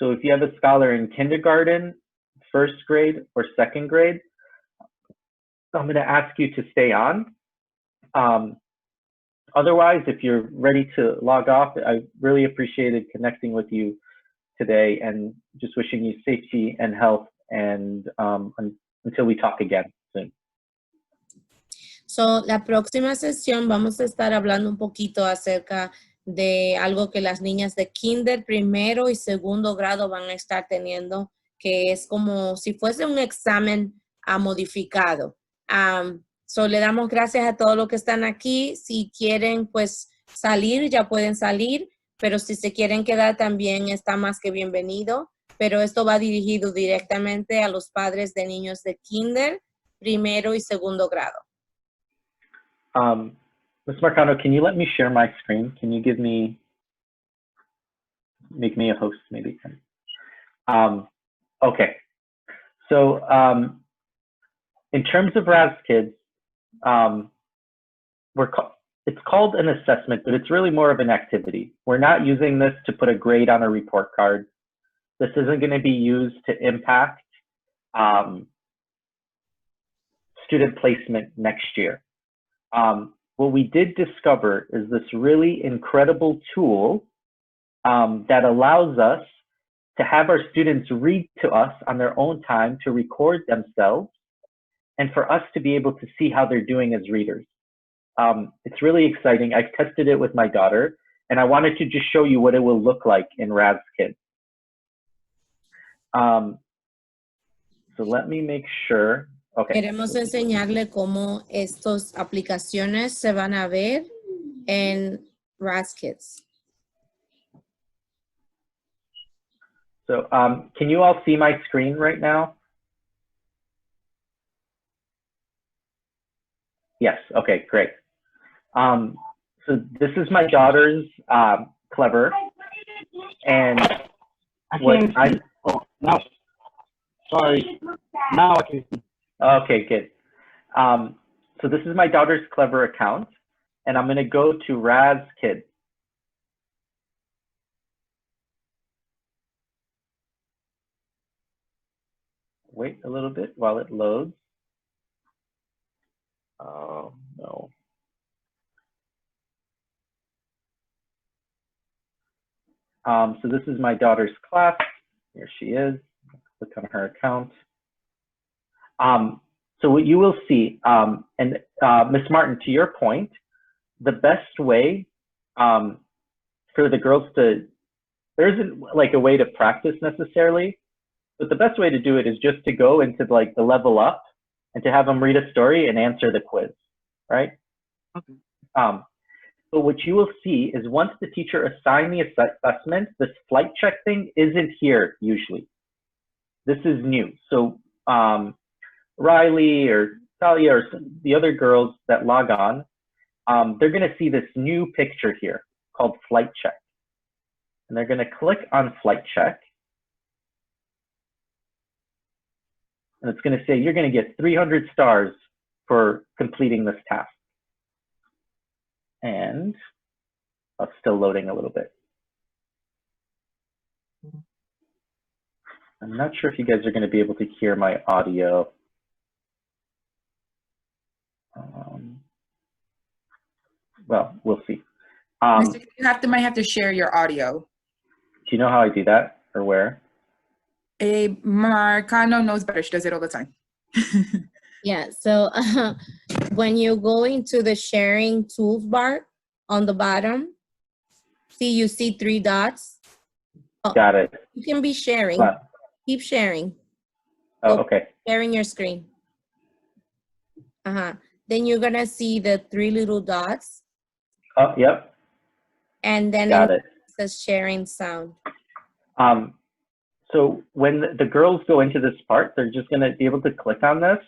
So if you have a scholar in kindergarten, first grade, or second grade, I'm going to ask you to stay on. Otherwise, if you're ready to log off, I really appreciated connecting with you today and just wishing you safety and health, and until we talk again soon. So, la próxima sesión vamos a estar hablando un poquito acerca de algo que las niñas de kinder, primero y segundo grado van a estar teniendo, que es como si fuese un examen modificado. So, le damos gracias a todos los que están aquí. Si quieren, pues, salir, ya pueden salir, pero si se quieren quedar también está más que bienvenido. Pero esto va dirigido directamente a los padres de niños de kinder, primero y segundo grado. Ms. Marcano, can you let me share my screen? Can you make me a host maybe? Okay. So in terms of Raz-Kids, it's called an assessment, but it's really more of an activity. We're not using this to put a grade on a report card. This isn't going to be used to impact student placement next year. What we did discover is this really incredible tool that allows us to have our students read to us on their own time, to record themselves, and for us to be able to see how they're doing as readers. It's really exciting. I've tested it with my daughter, and I wanted to just show you what it will look like in Raz-Kids. So let me make sure. Okay. Queremos enseñarle cómo estas aplicaciones se van a ver en Raz-Kids. So can you all see my screen right now? Yes, okay, great. So this is my daughter's Clever, and now, sorry, now I can see. Okay, good. So this is my daughter's Clever account, and I'm going to go to Raz-Kids. Wait a little bit while it loads. Oh, no. So this is my daughter's class. Here she is. Click on her account. So what you will see, and Ms. Martin, to your point, the best way for the girls to, there isn't like a way to practice necessarily, but the best way to do it is just to go into like the level up and to have them read a story and answer the quiz, right? Okay. But what you will see is once the teacher assigns the assessment, this flight check thing isn't here usually. This is new. So Riley or Talia or the other girls that log on, they're going to see this new picture here called flight check. And they're going to click on flight check. And it's going to say, you're going to get 300 stars for completing this task. And it's still loading a little bit. I'm not sure if you guys are going to be able to hear my audio. Well, we'll see. You might have to share your audio. Do you know how I do that or where? Marcano knows better. She does it all the time. Yeah, so when you go into the sharing toolbar on the bottom, you see 3 dots. Oh, got it. You can be sharing. What? Keep sharing. Oh, okay. Sharing your screen. Then you're gonna see the 3 little dots. Oh, yep. And then it says sharing sound. So when the girls go into this part, they're just gonna be able to click on this.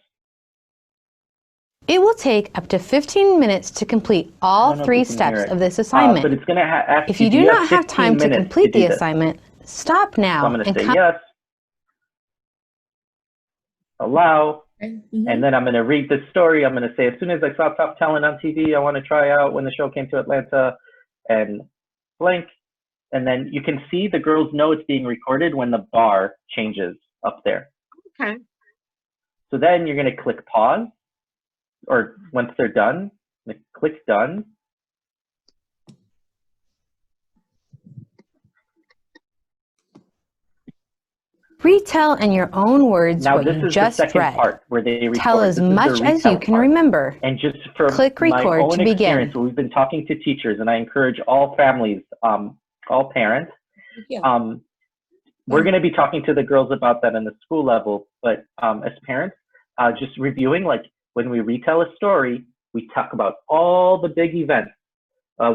It will take up to 15 minutes to complete all 3 steps of this assignment. But it's gonna ask if you do not have time to complete the assignment, stop now. So I'm gonna say yes. Allow. And then I'm going to read this story. I'm going to say, as soon as I saw Top Talent on TV, I want to try out when the show came to Atlanta and blank. And then you can see the girls know it's being recorded when the bar changes up there. Okay. So then you're going to click pause, or once they're done, click done. Retell in your own words now, what you just read. Part where they Tell as much as you can remember. And just for click record my own to begin. experience, we've been talking to teachers, and I encourage all families, all parents. We're going to be talking to the girls about that in the school level, but as parents, just reviewing, like when we retell a story, we talk about all the big events.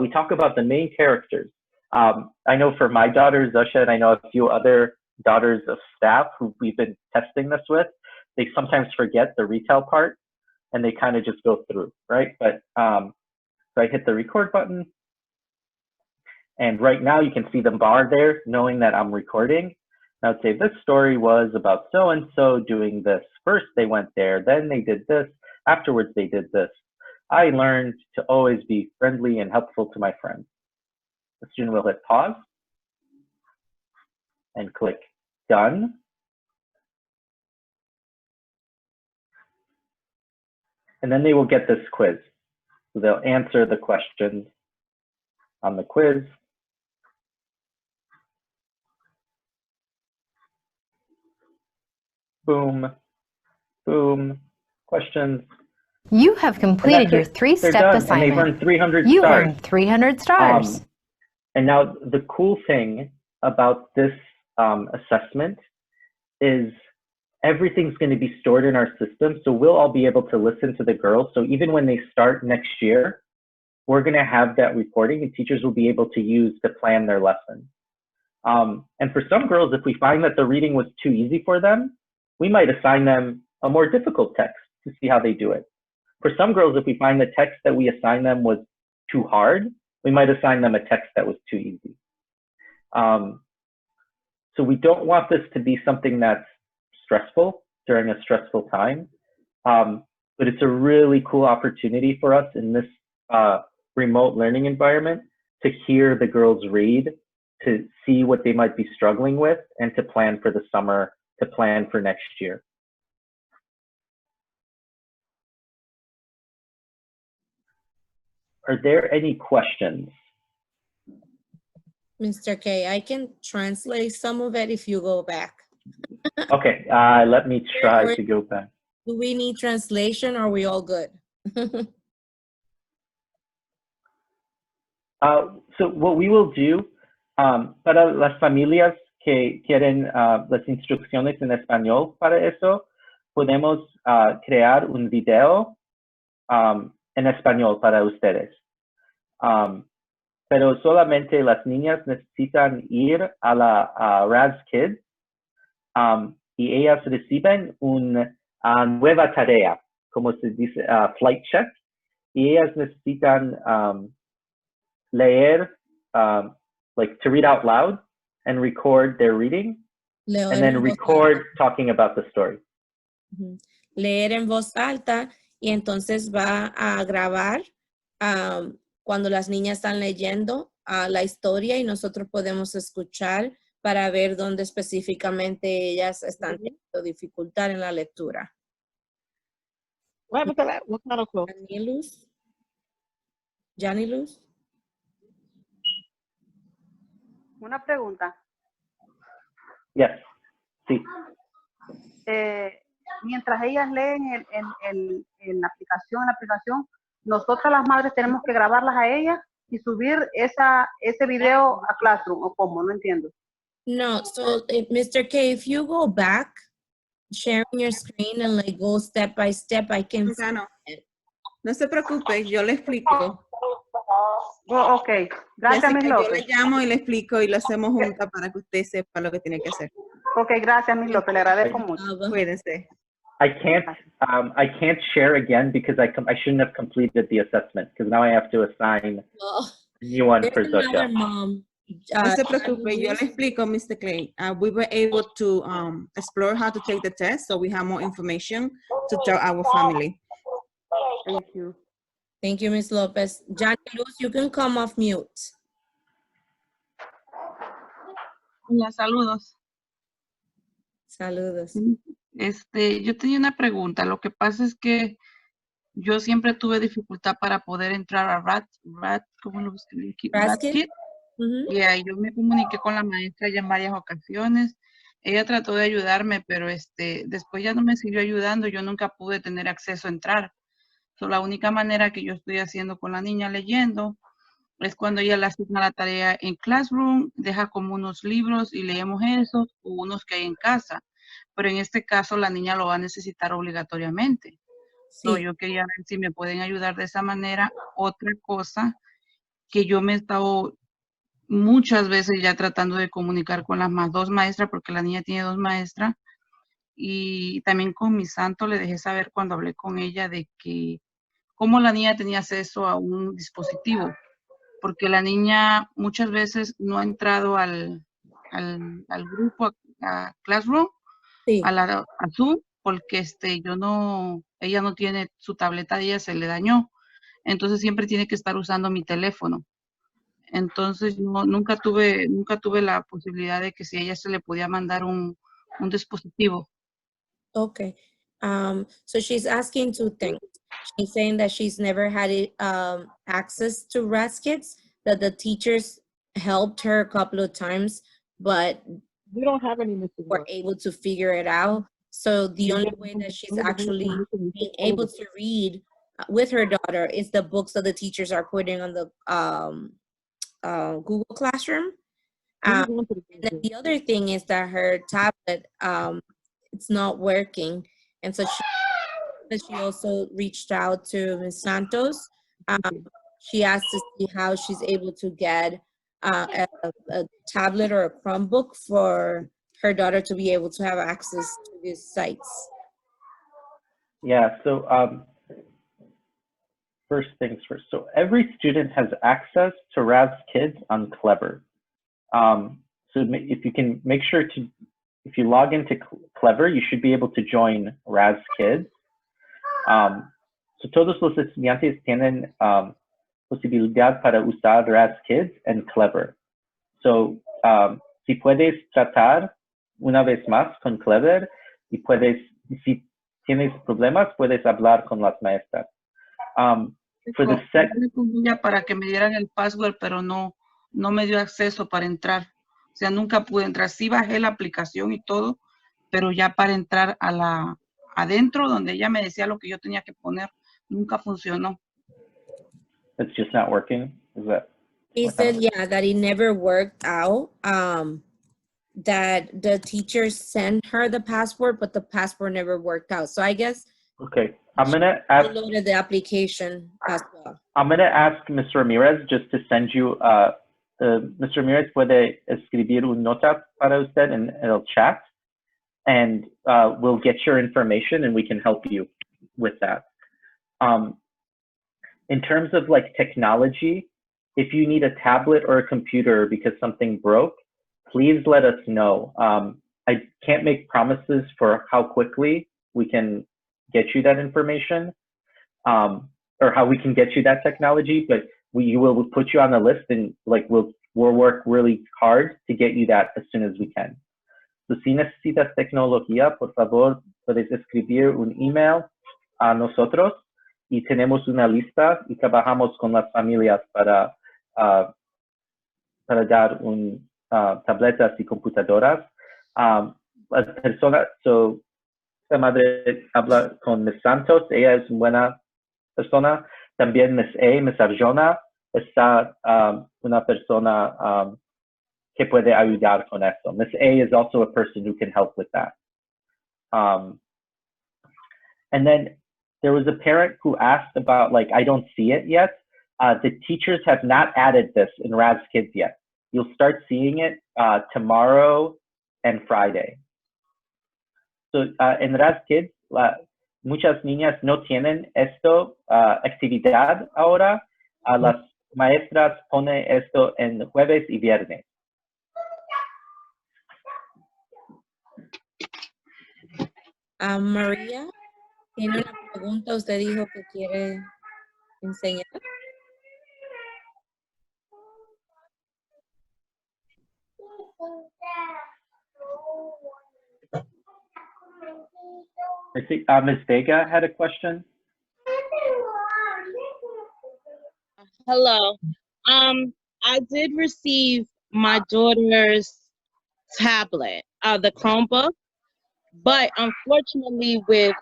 We talk about the main characters. I know for my daughter, Zusha, and I know a few other daughters of staff who we've been testing this with, they sometimes forget the retell part and they kind of just go through, right? But so I hit the record button, and right now you can see the bar there knowing that I'm recording. Now I'd say this story was about so-and-so doing this. First they went there, then they did this, afterwards they did this. I learned to always be friendly and helpful to my friends. The student will hit pause and click done. And then they will get this quiz. So they'll answer the questions on the quiz. Boom, boom, questions. You have completed your 3-step assignment. And they've earned 300 you stars. earned 300 stars. And now the cool thing about this assessment is everything's going to be stored in our system. So we'll all be able to listen to the girls. So even when they start next year, we're going to have that recording, and teachers will be able to use to plan their lesson. And for some girls, if we find that the reading was too easy for them, we might assign them a more difficult text to see how they do it. For some girls, if we find the text that we assign them was too hard, we might assign them a text that was too easy. So we don't want this to be something that's stressful during a stressful time, but it's a really cool opportunity for us in this remote learning environment to hear the girls read, to see what they might be struggling with, and to plan for the summer, to plan for next year. Are there any questions? Mr. K, I can translate some of it if you go back. Okay, let me try to go back. Do we need translation or are we all good? So what we will do, para las familias que quieren las instrucciones en español para eso, podemos crear un video en español para ustedes. Pero solamente las niñas necesitan ir a la Raz-Kids y ellas reciben una nueva tarea, como se dice, flight check, y ellas necesitan leer, like to read out loud and record their reading, and then record talking about the story. Leer en voz alta y entonces va a grabar cuando las niñas están leyendo la historia y nosotros podemos escuchar para ver dónde específicamente ellas están teniendo dificultad en la lectura. What kind of quote? Johnny Luz. Una pregunta. Yes. Sí. Mientras ellas leen en la aplicación, nosotras las madres tenemos que grabarlas a ellas y subir ese video a Classroom, ¿o cómo? No entiendo. No, so Mr. K, if you go back, sharing your screen and like go step by step, I can. No se preocupe, yo le explico. Oh, ok, gracias, Miss López. Yo le llamo y le explico y lo hacemos juntas para que usted sepa lo que tiene que hacer. Ok, gracias, Miss López, le agradezco mucho. Cuídense. I can't share again because I shouldn't have completed the assessment because now I have to assign a new one for Zosia. No se preocupe, yo le explico, Mr. Clay. We were able to explore how to take the test, so we have more information to tell our family. Thank you. Thank you, Ms. Lopez. Johnny Luz, you can come off mute. Hola, saludos. Saludos. Yo tenía una pregunta. Lo que pasa es que yo siempre tuve dificultad para poder entrar a Raz-Kids. Y ahí yo me comuniqué con la maestra ya en varias ocasiones. Ella trató de ayudarme, pero después ya no me siguió ayudando. Yo nunca pude tener acceso a entrar. La única manera que yo estoy haciendo con la niña leyendo es cuando ella le asigna la tarea en Classroom, deja como unos libros y leemos esos o unos que hay en casa. Pero en este caso la niña lo va a necesitar obligatoriamente. Sí. Yo quería ver si me pueden ayudar de esa manera. Otra cosa que yo me he estado muchas veces ya tratando de comunicar con las dos maestras, porque la niña tiene 2 maestras, y también con mi santo le dejé saber cuando hablé con ella de que cómo la niña tenía acceso a un dispositivo, porque la niña muchas veces no ha entrado al grupo, a Classroom, a Zoom, porque ella no tiene su tableta de ella, se le dañó, entonces siempre tiene que estar usando mi teléfono. Entonces nunca tuve la posibilidad de que si a ella se le podía mandar un dispositivo. Okay. So she's asking 2 things. She's saying that she's never had access to Raz-Kids, that the teachers helped her a couple of times, but we don't have any were able to figure it out. So the only way that she's actually being able to read with her daughter is the books that the teachers are putting on the Google Classroom. And then the other thing is that her tablet, it's not working. And so she also reached out to Ms. Santos. She asked to see how she's able to get a tablet or a Chromebook for her daughter to be able to have access to these sites. Yeah, so first things first. So every student has access to Raz-Kids on Clever. So if you can make sure to, if you log into Clever, you should be able to join Raz-Kids. So todos los estudiantes tienen posibilidad para usar Raz-Kids and Clever. So si puedes tratar una vez más con Clever y si tienes problemas, puedes hablar con las maestras. Para que me dieran el password, pero no me dio acceso para entrar. O sea, nunca pude entrar. Sí bajé la aplicación y todo, pero ya para entrar a adentro, donde ella me decía lo que yo tenía que poner, nunca funcionó. It's just not working? Is that? He said, yeah, that it never worked out. That the teachers sent her the password, but the password never worked out. So I guess Okay, I'm gonna ask. Downloaded the application as well. I'm gonna ask Ms. Ramirez just to send you. Ms. Ramirez puede escribir una nota para usted en el chat, and we'll get your information and we can help you with that. In terms of like technology, if you need a tablet or a computer because something broke, please let us know. I can't make promises for how quickly we can get you that information, or how we can get you that technology, but we will put you on the list, and like we'll work really hard to get you that as soon as we can. So si necesitas tecnología, por favor, puedes escribir un email a nosotros y tenemos una lista y trabajamos con las familias para dar tabletas y computadoras. Las personas, esta madre habla con Ms. Santos, ella es una buena persona. También Ms. Arjona está una persona que puede ayudar con esto. Ms. A is also a person who can help with that. And then there was a parent who asked about, like, I don't see it yet. The teachers have not added this in Raz-Kids yet. You'll start seeing it tomorrow and Friday. So en Raz-Kids, muchas niñas no tienen esto actividad ahora. Las maestras ponen esto en jueves y viernes. María, tiene una pregunta. Usted dijo que quiere enseñar. I think Ms. Vega had a question. Hello. I did receive my daughter's tablet, the Chromebook, but unfortunately with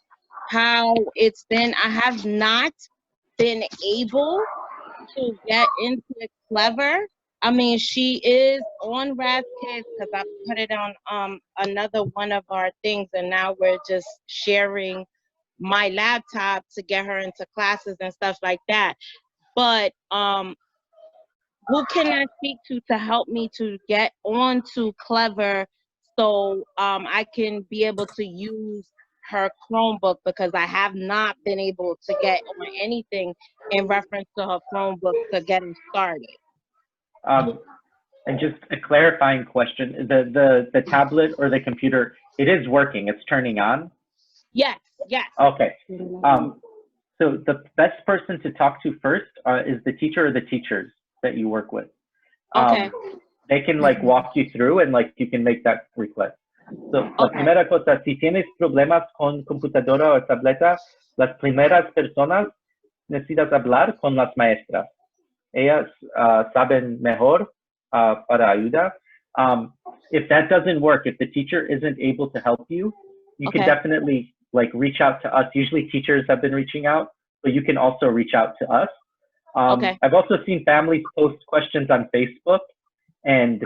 how it's been, I have not been able to get into Clever. I mean, she is on Raz-Kids because I put it on another one of our things, and now we're just sharing my laptop to get her into classes and stuff like that. But who can I speak to help me to get onto Clever so I can be able to use her Chromebook, because I have not been able to get on anything in reference to her Chromebook to get her started. And just a clarifying question, the tablet or the computer, it is working, it's turning on? Yes, yes. Okay. So the best person to talk to first is the teacher or the teachers that you work with. Okay. They can like walk you through and like you can make that request. So la primera cosa, si tienes problemas con computadora o tableta, las primeras personas necesitas hablar con las maestras. Ellas saben mejor para ayuda. If that doesn't work, if the teacher isn't able to help you, you can definitely like reach out to us. Usually teachers have been reaching out, but you can also reach out to us. I've also seen families post questions on Facebook, and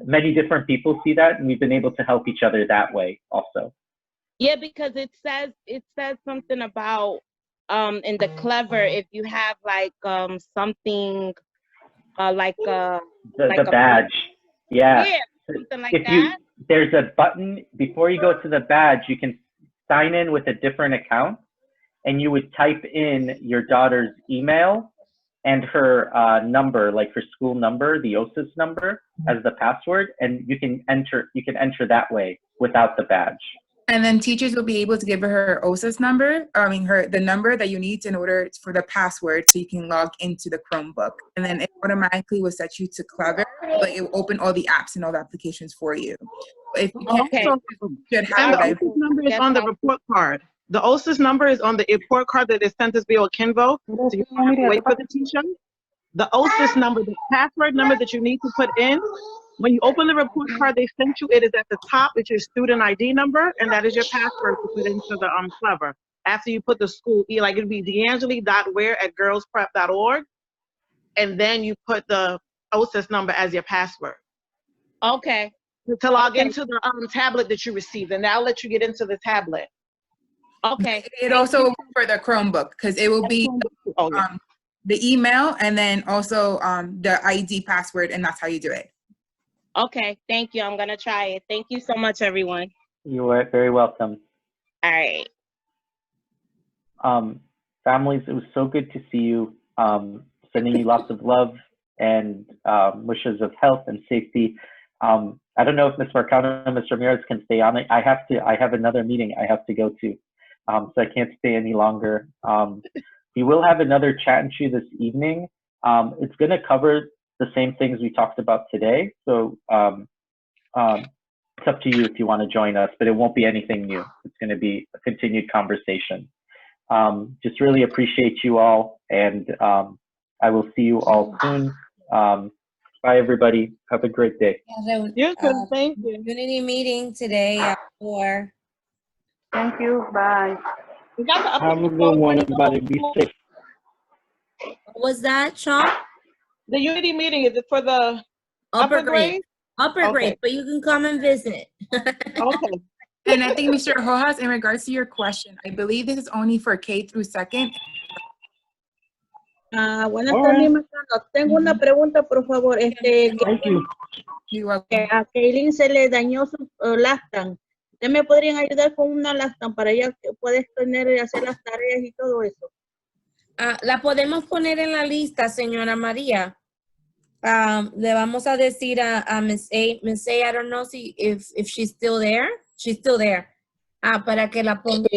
many different people see that, and we've been able to help each other that way also. Yeah, because it says something about in the Clever, if you have like something like the badge. Yeah, something like if that. There's a button before you go to the badge, you can sign in with a different account, and you would type in your daughter's email and her number, like her school number, the OSIS number, as the password, and you can enter that way without the badge. And then teachers will be able to give her OSIS number, the number that you need in order for the password so you can log into the Chromebook. And then it automatically will set you to Clever, but it will open all the apps and all the applications for you. If you can't, And the OSIS number is on the report card. The OSIS number is on the report card that is sent us via Kinvo, so you don't have to wait for the teacher. The OSIS number, the password number that you need to put in, When you open the report card they sent you, it is at the top. It's your student ID number, and that is your password to put into the Clever. After you put the school, like it'd be deangeli.ware@girlsprep.org, and then you put the OSIS number as your password. Okay. To log into the tablet that you received, and that'll let you get into the tablet. Okay. It also will be for the Chromebook because it will be the email and then also the ID password, and that's how you do it. Okay, thank you. I'm gonna try it. Thank you so much, everyone. You are very welcome. All right. Families, it was so good to see you. Sending you lots of love and wishes of health and safety. I don't know if Ms. Marcano and Ms. Ramirez can stay on it. I have another meeting I have to go to, so I can't stay any longer. We will have another chat and chew this evening. It's going to cover the same things we talked about today. So it's up to you if you want to join us, but it won't be anything new. It's going to be a continued conversation. Just really appreciate you all, and I will see you all soon. Bye, everybody. Have a great day. You too. Thank you. Unity meeting today at 4. Thank you. Bye. We got the Have a good one, everybody. Be safe. What was that, Sean? The Unity meeting, is it for the Upper grade? Upper Okay. grade, but you can come and visit. Okay. And I think, Mr. Rojas, in regards to your question, I believe this is only for K through 2nd. Buenas tardes, Marcano. Tengo una pregunta, por favor. Thank you. A Kaylin se le dañó su Lastan. ¿Ustedes me podrían ayudar con una Lastan para ella que pueda hacer las tareas y todo eso? La podemos poner en la lista, señora María. Le vamos a decir a Miss A. Miss A, I don't know if she's still there. She's still there. Para que la ponga.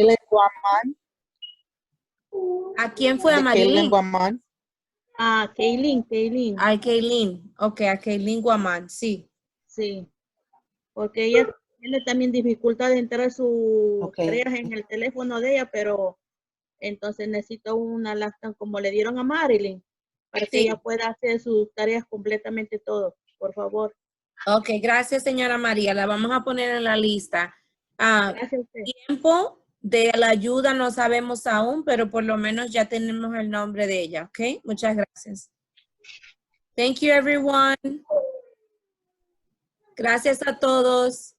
¿A quién fue? ¿A Marilyn? Kaylin. A Kaylin. Ok, a Kaylin Guamán, sí. Sí. Porque ella tiene también dificultad de entrar sus tareas en el teléfono de ella, pero entonces necesito una Lastan como le dieron a Marilyn, para que ella pueda hacer sus tareas completamente todo, por favor. Ok, gracias, señora María. La vamos a poner en la lista. Gracias a usted. Tiempo de la ayuda no sabemos aún, pero por lo menos ya tenemos el nombre de ella, ¿ok? Muchas gracias. Thank you, everyone. Gracias a todos.